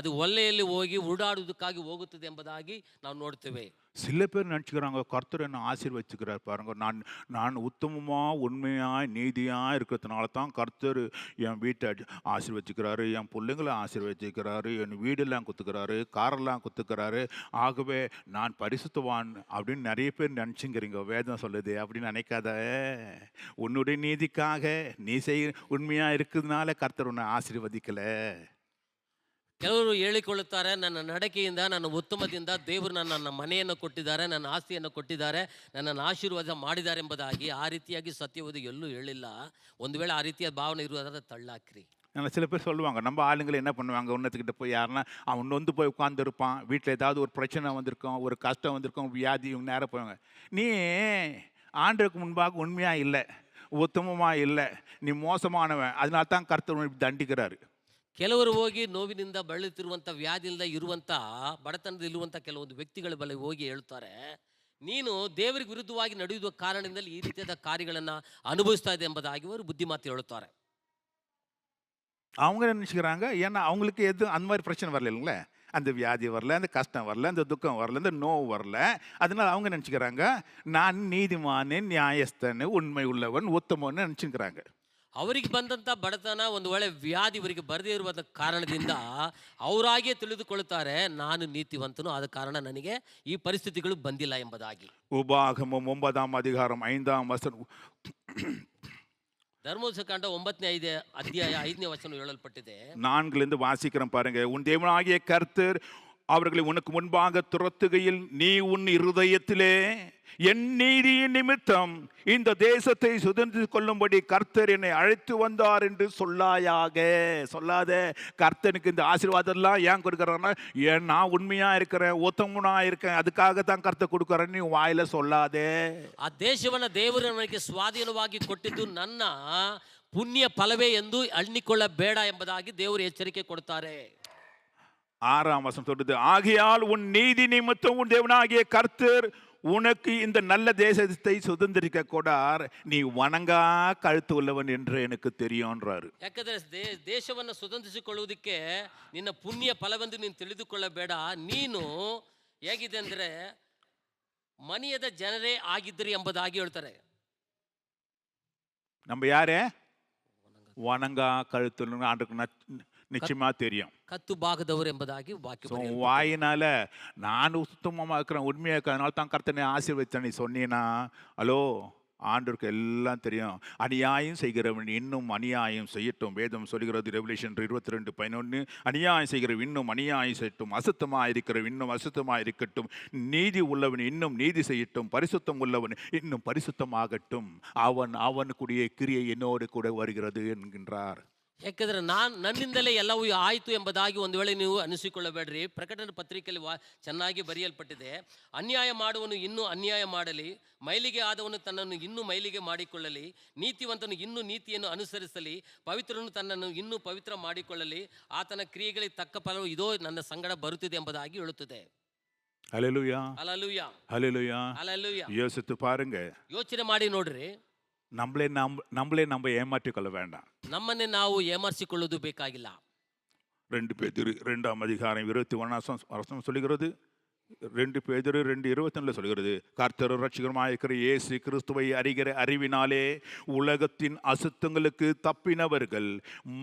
ಅದು ಒಲೆಯಲ್ಲಿ ಹೋಗಿ ಉರುಡಾಡುವುದಕ್ಕಾಗಿ ಹೋಗುತ್ತದೆ ಎಂಬುದಾಗಿ ನಾವು ನೋಡ್ತೇವೆ. சில பேர் நினச்சிக்கிறாங்க கர்த்தர் என்ன ஆசீர்வதிச்சுக்கிறார் பாருங்க, நான் உத்தமமாக உண்மையாக நீதியாக இருக்கிறதுனால தான் கர்த்தர் என் வீட்டை ஆசீர்வதிச்சுக்கிறாரு, என் பிள்ளைங்களை ஆசீர்வதிச்சுக்கிறாரு, என் வீடெல்லாம் குத்துக்கிறாரு, காரெல்லாம் குத்துக்கிறாரு, ஆகவே நான் பரிசுத்தவான் அப்படின்னு நிறைய பேர் நினச்சிங்கிறீங்க. வேதம் சொல்லுது அப்படின்னு நினைக்காத. உன்னுடைய நீதிக்காக நீ உண்மையாக இருக்கிறதுனால கர்த்தர் உன்னை ஆசீர்வதிக்கலை. ಕೆಲವರು ಹೇಳಿಕೊಳ್ಳುತ್ತಾರೆ, ನನ್ನ ನಡಕೆಯಿಂದ, ನನ್ನ ಉತ್ತಮದಿಂದ ದೇವರು ನನ್ನ ಮನೆಯನ್ನು ಕೊಟ್ಟಿದ್ದಾರೆ, ನನ್ನ ಆಸ್ತಿಯನ್ನು ಕೊಟ್ಟಿದ್ದಾರೆ, ನನ್ನನ್ನು ಆಶೀರ್ವಾದ ಮಾಡಿದ್ದಾರೆ ಎಂಬುದಾಗಿ. ಆ ರೀತಿಯಾಗಿ ಸತ್ಯವಾದ ಎಲ್ಲೂ ಹೇಳಿಲ್ಲ. ಒಂದು ವೇಳೆ ಆ ರೀತಿಯ ಭಾವನೆ ಇರುವುದಾದ್ರೆ ತಳ್ಳಾಕ್ರಿ. ஆனால் சில பேர் சொல்லுவாங்க, நம்ம ஆளுங்களை என்ன பண்ணுவாங்க, உன்னத்துக்கிட்ட போய் யாருன்னா அவன் நொந்து போய் உட்காந்துருப்பான், வீட்டில் ஏதாவது ஒரு பிரச்சனை வந்திருக்கும், ஒரு கஷ்டம் வந்திருக்கும், வியாதி, இவங்க நேரம் போவாங்க. நீ ஆண்டவருக்கு முன்பாக உண்மையாக இல்லை, உத்தமமாக இல்லை, நீ மோசமானவன், அதனால தான் கர்த்தர் உன்னை இப்படி தண்டிக்கிறாரு. ಕೆಲವರು ಹೋಗಿ ನೋವಿನಿಂದ ಬಳಲುತ್ತಿರುವಂಥ ವ್ಯಾಧಿಯಿಂದ ಇರುವಂಥ ಬಡತನದಲ್ಲಿ ಇರುವಂಥ ಕೆಲವೊಂದು ವ್ಯಕ್ತಿಗಳ ಬಳಿ ಹೋಗಿ ಹೇಳ್ತಾರೆ, ನೀನು ದೇವರಿಗೆ ವಿರುದ್ಧವಾಗಿ ನಡೆಯುವ ಕಾರಣದಿಂದಲೇ ಈ ರೀತಿಯಾದ ಕಾರ್ಯಗಳನ್ನು ಅನುಭವಿಸ್ತಾ ಇದೆ ಎಂಬುದಾಗಿ ಅವರು ಬುದ್ಧಿಮಾತು ಹೇಳುತ್ತಾರೆ. அவங்க என்ன நினச்சிக்கிறாங்க, ஏன்னா அவங்களுக்கு எதுவும் அந்த மாதிரி பிரச்சனை வரல இல்லைங்களே, அந்த வியாதி வரல, அந்த கஷ்டம் வரல, அந்த துக்கம் வரல, அந்த நோவு வரல. அதனால அவங்க நினச்சிக்கிறாங்க, நான் நீதிமானே, நியாயஸ்தனே, உண்மை உள்ளவன், உத்தமன்னு நினச்சிக்கிறாங்க. ಅವರಿಗೆ ಬಂದಂಥ ಬಡತನ ಒಂದು ವೇಳೆ ವ್ಯಾಧಿ ಇವರಿಗೆ ಬರದೇ ಇರುವ ಕಾರಣದಿಂದ ಅವರಾಗಿಯೇ ತಿಳಿದುಕೊಳ್ಳುತ್ತಾರೆ, ನಾನು ನೀತಿವಂತನು, ಆದ ಕಾರಣ ನನಗೆ ಈ ಪರಿಸ್ಥಿತಿಗಳು ಬಂದಿಲ್ಲ ಎಂಬುದಾಗಿ. உபாகமம் 9ஆம் அதிகாரம் 5ஆம் வசனம். ಧರ್ಮೋಪದೇಶಕಾಂಡ 9ನೇ ಅಧ್ಯಾಯ 5ನೇ ವಚನ ಹೇಳಲ್ಪಟ್ಟಿದೆ. 4லிருந்து வாசிக்கிறேன் பாருங்க. உன் தேவனாகிய கர்த்தர் அவர்களை உனக்கு முன்பாக துரத்துகையில் நீ உன் இருதயத்திலே என் நீதியின் நிமித்தம் இந்த தேசத்தை சுதந்திரித்துக் கொள்ளும்படி கர்த்தர் என்னை அழைத்து வந்தார் என்று சொல்லாயாக. சொல்லாத. கர்த்தனுக்கு இந்த ஆசீர்வாதம்லாம் ஏன் கொடுக்குறாருன்னா, ஏன் நான் உண்மையா இருக்கிறேன், உத்தமனா இருக்கேன், அதுக்காக தான் கர்த்தர் கொடுக்குறேன்னு நீ வாயில சொல்லாதே. ಆ ದೇಶವನ್ನ ದೇವರು ನನಗೆ ಸ್ವಾಧೀನವಾಗಿ ಕೊಟ್ಟಿದ್ದು ನನ್ನ ಪುಣ್ಯ ಫಲವೇ ಎಂದು ಅಣ್ಣಿಕೊಳ್ಳಬೇಡ ಎಂಬುದಾಗಿ ದೇವರು ಎಚ್ಚರಿಕೆ ಕೊಡುತ್ತಾರೆ. 6ஆம் வசனம் சொல்றது, ஆகையால் உன் நீதி நிமித்தம் உன் தேவனாகிய கர்த்தர் உனக்கு இந்த நல்ல தேசத்தை சுதந்திரிக்க கொடார், நீ வணங்கா கழுத்து உள்ளவன் என்று எனக்கு தெரியும்ன்றாரு. ಯಾಕಂದ್ರೆ ದೇಶವನ್ನು ಸುಧಾರಿಸಿಕೊಳ್ಳುವುದಕ್ಕೆ ನಿನ್ನ ಪುಣ್ಯ ಫಲವೆಂದು ನೀನು ತಿಳಿದುಕೊಳ್ಳಬೇಡ, ನೀನು ಹೇಗಿದೆ ಅಂದ್ರೆ ಮನೆಯದ ಜನರೇ ಆಗಿದ್ರಿ ಎಂಬುದಾಗಿ ಹೇಳ್ತಾರೆ. நம்ம யாரே வணங்கா கழுத்து ஆண்டுக்கு நிச்சயமா தெரியும். ಕತ್ತು ಭಾಗದವರು ಎಂಬುದಾಗಿ ವಾಕ್ಯ. வாயினால நான் சுத்தமா இருக்கிறேன், உண்மையா இருக்கிறதுனால தான் கர்த்தனை ஆசீர்வதிச்சேன் நீ சொன்னீனா, ஹலோ, ஆண்டவருக்கு எல்லாம் தெரியும். அநியாயம் செய்கிறவன் இன்னும் அநியாயம் செய்யட்டும். வேதம் சொல்கிறது, ரெவல்யூஷன் 22:11, அநியாயம் செய்கிறவன் இன்னும் அநியாயம் செய்யட்டும், அசுத்தமாக இருக்கிறவன் இன்னும் அசுத்தமாக இருக்கட்டும், நீதி உள்ளவன் இன்னும் நீதி செய்யட்டும், பரிசுத்தம் உள்ளவன் இன்னும் பரிசுத்தமாகட்டும், அவனுக்குரிய கிரியை என்னோடு கூட வருகிறது என்கின்றார். ಯಾಕಂದ್ರೆ ನನ್ನಿಂದಲೇ ಎಲ್ಲವೂ ಆಯಿತು ಎಂಬುದಾಗಿ ಒಂದು ವೇಳೆ ನೀವು ಅನಿಸಿಕೊಳ್ಳಬೇಡ್ರಿ. ಪ್ರಕಟಣೆ ಪತ್ರಿಕೆಯಲ್ಲಿ ಚೆನ್ನಾಗಿ ಬರೆಯಲ್ಪಟ್ಟಿದೆ, ಅನ್ಯಾಯ ಮಾಡುವನು ಇನ್ನೂ ಅನ್ಯಾಯ ಮಾಡಲಿ, ಮೈಲಿಗೆ ಆದವನು ತನ್ನನ್ನು ಇನ್ನೂ ಮೈಲಿಗೆ ಮಾಡಿಕೊಳ್ಳಲಿ, ನೀತಿವಂತನು ಇನ್ನೂ ನೀತಿಯನ್ನು ಅನುಸರಿಸಲಿ, ಪವಿತ್ರನು ತನ್ನನ್ನು ಇನ್ನೂ ಪವಿತ್ರ ಮಾಡಿಕೊಳ್ಳಲಿ, ಆತನ ಕ್ರಿಯೆಗಳಿಗೆ ತಕ್ಕ ಫಲವು ಇದೋ ನನ್ನ ಸಂಗಡ ಬರುತ್ತಿದೆ ಎಂಬುದಾಗಿ ಹೇಳುತ್ತದೆ. Hallelujah, hallelujah, hallelujah, hallelujah. யோசித்து பாருங்க. ಯೋಚನೆ ಮಾಡಿ ನೋಡ್ರಿ. நம்மளே நம்ம ஏமாற்றிக்கொள்ள வேண்டாம். ನಮ್ಮನ್ನೇ ನಾವು ಏಮಾರಿಸಿಕೊಳ್ಳುವುದು ಬೇಕಾಗಿಲ್ಲ. 2 பேதுரு 2ஆம் அதிகாரம் 21ஆம் வசனம் சொல்கிறது, 2 பேதுரு 2:21 சொல்கிறது, கர்த்தர் ரட்சகருமாய் இருக்கிற இயேசு கிறிஸ்துவை அறிகிற அறிவினாலே உலகத்தின் அசுத்தங்களுக்கு தப்பினவர்கள்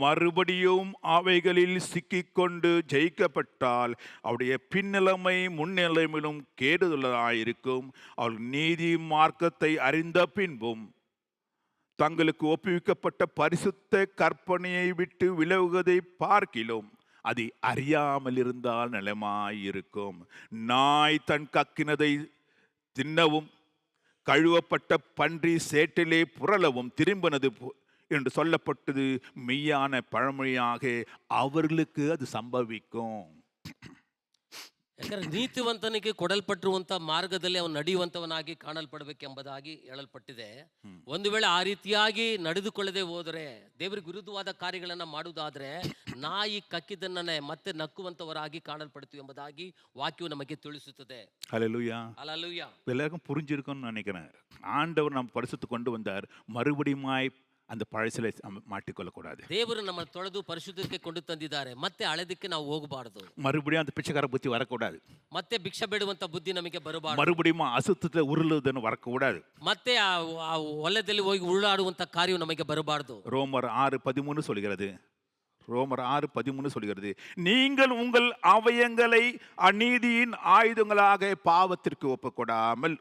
மறுபடியும் அவைகளில் சிக்கிக்கொண்டு ஜெயிக்கப்பட்டால் அவருடைய பின்னிலைமை முன்னிலைமையிலும் கேடுதலாயிருக்கும். அவள் நீதி மார்க்கத்தை அறிந்த பின்பும் தங்களுக்கு ஒப்புவிக்கப்பட்ட பரிசுத்த கற்பனையை விட்டு விலகுவதை பார்க்கிலும் அதை அறியாமல் இருந்தால் நலமாயிருக்கும். நாய் தன் கக்கினதை தின்னவும் கழுவப்பட்ட பன்றி சேற்றிலே புரளவும் திரும்பினது என்று சொல்லப்பட்டது மெய்யான பழமொழியாக அவர்களுக்கு ಅದು ಸಂಭವಿக்கும். ಯಾಕಂದ್ರೆ ನೀತಿವಂತನಿಗೆ ಕೊಡಲ್ಪಟ್ಟಿರುವಂಥ ಮಾರ್ಗದಲ್ಲಿ ಅವನು ನಡೆಯುವಂಥವನಾಗಿ ಕಾಣಲ್ಪಡಬೇಕೆಂಬುದಾಗಿ ಹೇಳಲ್ಪಟ್ಟಿದೆ. ಒಂದು ವೇಳೆ ಆ ರೀತಿಯಾಗಿ ನಡೆದುಕೊಳ್ಳದೆ ಹೋದರೆ, ದೇವರಿಗೆ ವಿರುದ್ಧವಾದ ಕಾರ್ಯಗಳನ್ನು ಮಾಡುವುದಾದ್ರೆ, ನಾಯಿ ಕಕ್ಕಿದ್ದನ್ನೇ ಮತ್ತೆ ನಕ್ಕುವಂಥವರಾಗಿ ಕಾಣಲ್ಪಡ್ತೀವಿ ಎಂಬುದಾಗಿ ವಾಕ್ಯವು ನಮಗೆ ತಿಳಿಸುತ್ತದೆ. ஹல்லேலூயா, ஹல்லேலூயா. எல்லாருக்கும் புரிஞ்சிருக்கும்னு நினைக்கிறேன். ஆண்டவர் நம்ம பரிசுத்து கொண்டு வந்தார், மறுபடியுமாய் அந்த பழசிலை மாட்டிக்கொள்ளக்கூடாது. ದೇವರು ನಮ್ಮ ತೊಳೆದು ಪರಿಶುದ್ಧಕ್ಕೆ ಕೊಂಡು ತಂದಿದ್ದಾರೆ, ಮತ್ತೆ ಹಳೆದಕ್ಕೆ ನಾವು ಹೋಗಬಾರದು. மறுபடியும் அந்த பிச்சைக்கார புத்தி வரக்கூடாது. ಮತ್ತೆ ಭಿಕ್ಷೆ ಬೇಡುವಂತ ಬುದ್ಧಿ ನಮಗೆ ಬರಬಾರದು. மறுபடியும் அசுத்தத்தில் உருளுதன்னு வரக்கூடாது. ಮತ್ತೆ ಆ ಹೊಲದಲ್ಲಿ ಹೋಗಿ ಉರುಳಾಡುವಂತ ಕಾರ್ಯವು ನಮಗೆ ಬರಬಾರದು. ரோமர் 6:13 சொல்கிறது, ரோமர் 6:13 சொல்கிறது, நீங்கள் உங்கள் அவயங்களை அநீதியின் ஆயுதங்களாக பாவத்திற்கு ஒப்புக்கொடாமல்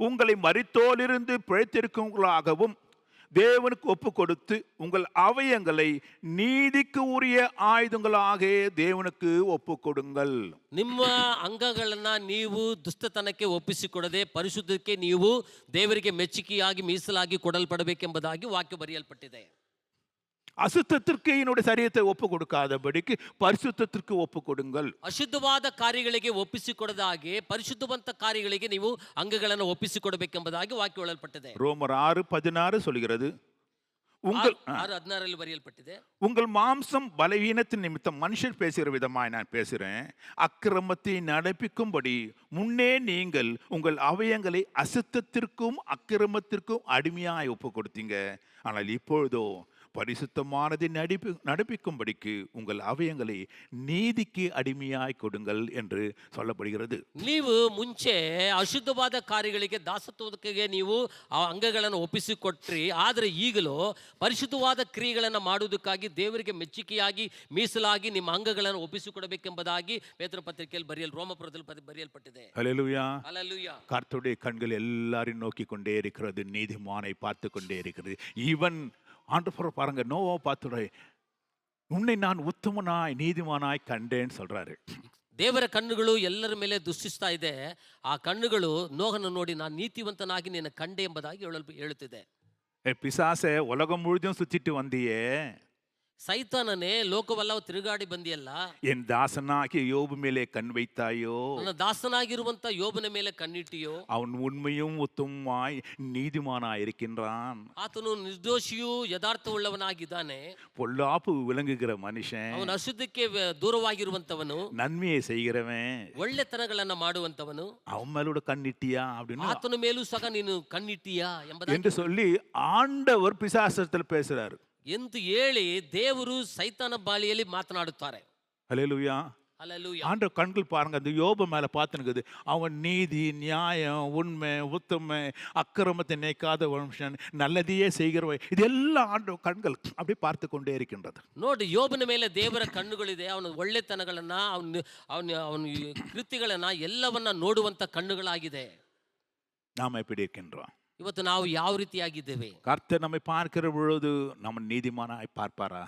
உங்களை மரித்தோரிலிருந்து பிழைத்திருக்கிறவர்களாகவும் தேவனுக்கு ஒப்பு கொடுத்து உங்கள் அவயங்களை நீதிக்கு உரிய ஆயுதங்களாக தேவனுக்கு ಒಪ್ಪು ಕೊಡುங்கள். ನಿಮ್ಮ ಅಂಗಗಳನ್ನ ನೀವು ದುಷ್ಟತನಕ್ಕೆ ಒಪ್ಪಿಸಿಕೊಡದೆ ಪರಿಶುದ್ಧಕ್ಕೆ ನೀವು ದೇವರಿಗೆ ಮೆಚ್ಚುಗೆಯಾಗಿ ಮೀಸಲಾಗಿ ಕೊಡಲ್ಪಡಬೇಕೆಂಬುದಾಗಿ ವಾಕ್ಯ ಬರೆಯಲ್ಪಟ್ಟಿದೆ. அசுத்தத்திற்கு என்னுடைய சரீரத்தை ஒப்பு கொடுக்காதபடிக்கு பரிசுத்தத்திற்கு ஒப்பு கொடுங்கள். ಅಶುದ್ಧವಾದ ಕಾರ್ಯಗಳಿಗೆ ಒಪ್ಪಿಸಿಕೊಡದ ಹಾಗೆ ಪರಿಶುದ್ಧವಂತ ಕಾರ್ಯಗಳಿಗೆ ನೀವು ಅಂಗಗಳನ್ನು ಒಪ್ಪಿಸಿಕೊಡಬೇಕೆಂಬುದಾಗಿ ವಾಕ್ಯ ಹೇಳಲ್ಪಟ್ಟಿದೆ. ரோமர் 6:16 சொல்கிறது, உங்கள் 6:16 ಬರೆಯಲ್ಪಟ್ಟಿದೆ. உங்கள் மாம்சம் பலவீனத்தின் நிமித்தம் மனுஷர் பேசுகிற விதமாய் நான் பேசுறேன். அக்கிரமத்தை நடப்பிக்கும்படி முன்னே நீங்கள் உங்கள் அவயங்களை அசுத்தத்திற்கும் அக்கிரமத்திற்கும் அடிமையாய் ஒப்பு கொடுத்தீங்க. ஆனால் இப்பொழுதோ பரிசுத்தமானதை நடப்பிக்கும்படிக்கு உங்கள் அவயங்களை நீதிக்கு அடிமையாய் கொடுங்கள் என்று சொல்லப்படுகிறது. ನೀವು ಮುಂಚೆ ಅಶುದ್ಧವಾದ ಕಾರ್ಯಗಳಿಗೆ ದಾಸತ್ವಕ್ಕೆ ನೀವು ಆ ಅಂಗಗಳನ್ನು ಒಪ್ಪಿಸಿಕೊಟ್ರಿ. ಆದರೆ ಈಗಲೂ ಪರಿಶುದ್ಧವಾದ ಕ್ರಿಯೆಗಳನ್ನು ಮಾಡುವುದಕ್ಕಾಗಿ ದೇವರಿಗೆ ಮೆಚ್ಚುಗೆಯಾಗಿ ಮೀಸಲಾಗಿ ನಿಮ್ಮ ಅಂಗಗಳನ್ನು ಒಪ್ಪಿಸಿಕೊಡಬೇಕೆಂಬುದಾಗಿ ಪೇತ್ರ ಪತ್ರಿಕೆಯಲ್ಲಿ ರೋಮಪುರದಲ್ಲಿ ಬರೆಯಲ್ಪಟ್ಟಿದೆ. ஹல்லேலூயா. ஹல்லேலூயா. கர்த்தருடைய கண்கள் எல்லாரையும் நோக்கி கொண்டே இருக்கிறது, நீதிமானை பார்த்து கொண்டே இருக்கிறது. ஈவன் ஆண்டவர் பாருங்க, நோவா பார்த்துட உன்னை நான் உத்தமனாய் நீதிமானாய் கண்டேன்னு சொல்றாரு. ದೇವರ ಕಣ್ಣುಗಳು ಎಲ್ಲರ ಮೇಲೆ ದೃಷ್ಟಿಸ್ತಾ ಇದೆ. ಆ ಕಣ್ಣುಗಳು ನೋಹನ ನೋಡಿ ನಾನು ನೀತಿವಂತನಾಗಿ ನಿನ್ನ ಕಂಡೆ ಎಂಬುದಾಗಿ ಹೇಳುತ್ತಿದೆ. பிசாசே, உலகம் முழுதும் சுத்திட்டு வந்தியே, ಸೈತಾನನೇ ಲೋಕವೆಲ್ಲ ತಿರುಗಾಡಿ ಬಂದಿಯಲ್ಲ, என் தாசனாகிய யோபு மேலே கண் வைத்தாயோ, ನನ್ನ ದಾಸನಾಗಿರುವಂತ ಯೋಬನ ಮೇಲೆ ಕಣ್ಣಿಟ್ಟಿಯೋ. அவன் உண்மையும் உத்தமமாய் நீதிமானாய் இருக்கின்றான். ಆತನು ನಿರ್ದೋಷಿಯೂ ಯಥಾರ್ಥವುಳ್ಳವನಾಗಿದ್ದಾನೆ. பொல்லாப்பு விளங்குகிற மனுஷன், ಅವನು ಅಶುದ್ಧಕ್ಕೆ ದೂರವಾಗಿರುವಂತವನು, நன்மையை செய்கிறவன், ಒಳ್ಳೆತನಗಳನ್ನ ಮಾಡುವಂತವನು. அவன் மேலோட கண்ணிட்டியா அப்படின்னு ಆತನ ಮೇಲೂ ಸಹ ನೀನು ಕಣ್ಣಿಟ್ಟಿಯಾ ಎಂಬುದಾಗಿ என்று சொல்லி ஆண்டவர் பிசாசத்தில் பேசுறாரு. ಎಂದು ಹೇಳಿ ದೇವರು ಸೈತಾನ ಬಾಳಿಯಲ್ಲಿ ಮಾತನಾಡುತ್ತಾರೆ. ஹல்லேலூயா. ಹಲ್ಲೆಲೂಯಾ. ஆண்டவர் கண்கள் பாருங்க, அந்த யோபு மேல பார்த்துனுக்குது. அவன் நீதி, நியாயம், உண்மை, உத்தமை, அக்கிரமத்தை நினைக்காத மனுஷன், நல்லதையே செய்கிறவன், இதெல்லாம் ஆண்டவர் கண்கள் அப்படி பார்த்து கொண்டே இருக்கின்றது. ನೋಡಿ, ಯೋಬನ ಮೇಲೆ ದೇವರ ಕಣ್ಣುಗಳಿದೆ. ಅವನ ಒಳ್ಳೆತನಗಳನ್ನ, ಅವನ ಕೃತಿಗಳನ್ನ ಎಲ್ಲವನ್ನ ನೋಡುವಂತ ಕಣ್ಣುಗಳಾಗಿದೆ. நாம் எப்படி இருக்கின்றோம்? ಇವತ್ತು ನಾವು ಯಾವ ರೀತಿಯಾಗಿದ್ದೇವೆ? கர்த்தர் நம்மை பார்க்கிற பொழுது நம்ம நீதிமானாய் பார்ப்பாரா?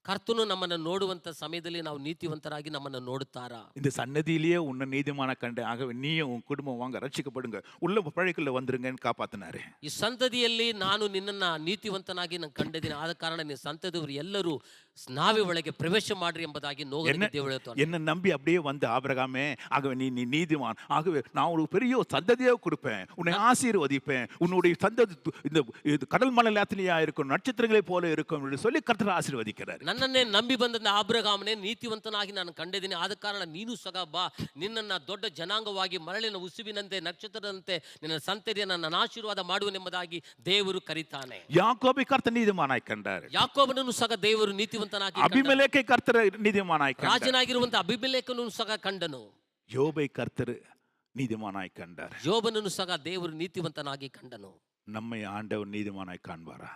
ಕರ್ತನು ನಮ್ಮನ್ನು ನೋಡುವಂತ ಸಮಯದಲ್ಲಿ ನಾವು ನೀತಿವಂತರಾಗಿ ನಮ್ಮನ್ನು ನೋಡುತ್ತಾರಾ? இந்த சன்னதியிலேயே உன்னை நீதிமான கண்டு, ஆகவே நீயும் உன் குடும்பம் வாங்க ரட்சிக்கப்படுங்க, உள்ள பழைக்குள்ள வந்துருங்கன்னு காப்பாத்தினாரு. ಈ ಸಂತತಿಯಲ್ಲಿ ನಾನು ನಿನ್ನನ್ನ ನೀತಿವಂತನಾಗಿ ನಾನು ಕಂಡಿದ್ದೀನಿ, ಆದ ಕಾರಣ ನಿನ್ನ ಸಂತತಿಯವರು ಎಲ್ಲರೂ ನಾವೇ ಒಳಗೆ ಪ್ರವೇಶ ಮಾಡ್ರಿ ಎಂಬುದಾಗಿ ನೋಗನಿಗೆ ದೇವರು ಹೇಳ್ತಾನೆ. என்ன நம்பி அப்படியே வந்து ஆபிரகாமே, ஆகவே நீ நீதிமான், ஆகவே நான் ஒரு பெரிய சந்ததியை கொடுப்பேன், உன்னை ஆசீர்வதிப்பேன், உன்னுடைய சந்ததி இந்த கடல் மணலாத்திலேயா இருக்கும், நட்சத்திரங்களை போல இருக்கும் என்று சொல்லி கர்த்தர் ஆசீர்வதிக்கிறார். ನನ್ನನ್ನೇ ನಂಬಿ ಬಂದ ಆಬ್ರಹಾಮನೇ ನೀತಿವಂತನಾಗಿ ನಾನು ಕಂಡಿದ್ದೀನಿ, ಆದ ಕಾರಣ ನೀನು ಸಹ ಬಾ, ನಿನ್ನನ್ನ ದೊಡ್ಡ ಜನಾಂಗವಾಗಿ ಮರಳಿನ ಉಸುಬಿನಂತೆ ನಕ್ಷತ್ರದಂತೆ ನಿನ್ನ ಸಂತತಿಯನ್ನು ನನ್ನ ಆಶೀರ್ವಾದ ಮಾಡುವನೆಂಬುದಾಗಿ ದೇವರು ಕರೀತಾನೆ. யாக்கோபை கர்த்தர் நீதிமானாய் கண்டார். ಯಾಕೋಬನನ್ನು ಸಹ ದೇವರು ನೀತಿವಂತನಾಗಿ, அபிமெலேக்கை கர்த்தர் நீதிமானாய் கண்டார். ರಾಜನಾಗಿರುವಂತ ಅಬಿಮೆಲೆಕನನ್ನು ಸಹ ಕಂಡನು. யோபை கர்த்தர் நீதிமானாய் கண்டார். ಯೋಬನನ್ನು ಸಹ ದೇವರು ನೀತಿವಂತನಾಗಿ ಕಂಡನು. நம்மை ஆண்டவர் நீதிமானாய் காண்பாரா?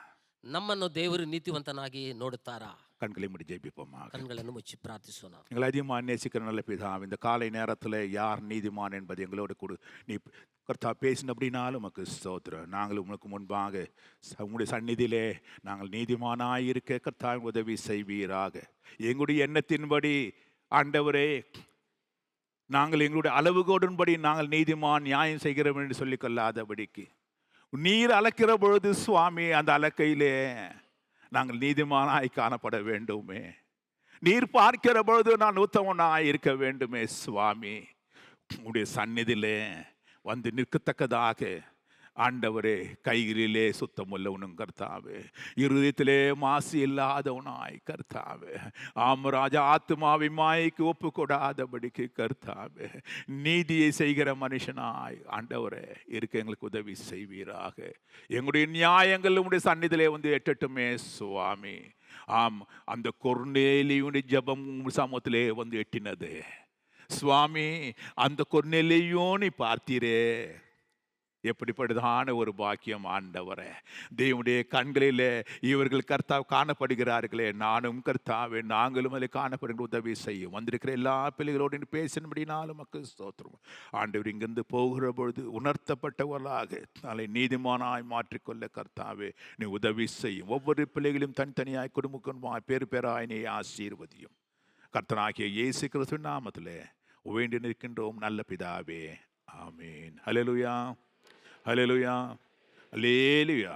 ನಮ್ಮನ್ನು ದೇವರು ನೀತಿವಂತನಾಗಿ ನೋಡುತ್ತಾರಾ? கண்களை மூடி ஜெபிப்போமாக. ಕಣ್ಗಳನ್ನು ಮುಚ್ಚಿ ಪ್ರಾರ್ಥಿಸೋಣ. எங்களை அதிகமாக நேசிக்கிற நல்ல பிதாவே, இந்த காலை நேரத்தில் யார் நீதிமான் என்பது எங்களோட கொடு. நீ கர்த்தா பேசின அப்படின்னாலும் உமக்கு ஸ்தோத்திரம். நாங்கள் உமக்கு முன்பாக உங்களுடைய சந்நிதியிலே நாங்கள் நீதிமானாய் இருக்க கர்த்தா உதவி செய்வீராக. எங்களுடைய எண்ணத்தின்படி ஆண்டவரே, நாங்கள் எங்களுடைய அளவுகோடின்படி நாங்கள் நீதிமான் நியாயம் செய்கிறோம் என்று சொல்லிக் கொள்ளாதபடிக்கு நீர் அளக்கிற பொழுது சுவாமி, அந்த அளக்கையிலே நாங்கள் நீதிமானாய் காணப்பட வேண்டுமே. நீர் பார்க்கிற பொழுது நான் உத்தமனாய் இருக்க வேண்டுமே சுவாமி. உடைய சந்நிதியிலே வந்து நிற்கத்தக்கதாக ஆண்டவரே, கைகளிலே சுத்தமுள்ளவனும் கர்த்தாவே, இருதயத்திலே மாசு இல்லாதவனாய் கர்த்தாவே, ஆமராஜா ஆத்மாவை மாய்க்கு ஒப்பு கொடாதபடிக்கு கர்த்தாவே, நீதியை செய்கிற மனுஷனாய் ஆண்டவரே இருக்க எங்களுக்கு உதவி செய்வீராக. எங்களுடைய நியாயங்கள் உங்களுடைய சந்நிதியிலே வந்து எட்டட்டுமே சுவாமி. ஆம், அந்த கொர்நேலியுடைய ஜெபம் சமூகத்திலே வந்து எட்டினது சுவாமி. அந்த கொர்நேலியும் நீ பார்த்தீரே, எப்படிப்பட்டதான ஒரு பாக்கியம் ஆண்டவரே. தேவனுடைய கண்களிலே இவர்கள் கர்த்தாவ் காணப்படுகிறார்களே, நானும் கர்த்தாவே, நாங்களும் அதில் காணப்படுகிற உதவி செய்யும். வந்திருக்கிற எல்லா பிள்ளைகளோடு பேசினபடினாலும் மக்கள் ஸ்தோத்திரம். ஆண்டவர் இங்கிருந்து போகிற பொழுது உணர்த்தப்பட்டவர்களாக நாளை நீதிமானாய் மாற்றிக்கொள்ள கர்த்தாவே நீ உதவி செய்யும். ஒவ்வொரு பிள்ளைகளையும் தனித்தனியாய் குடும்பமாய் பேர் பேராய் நீ ஆசீர்வதியும். கர்த்தனாகிய இயேசு கிறிஸ்துவின் நாமத்திலே வேண்டி நிற்கின்றோம் நல்ல பிதாவே, ஆமீன். ஹல்லேலூயா, ஹல்லேலூயா, ஹல்லேலூயா.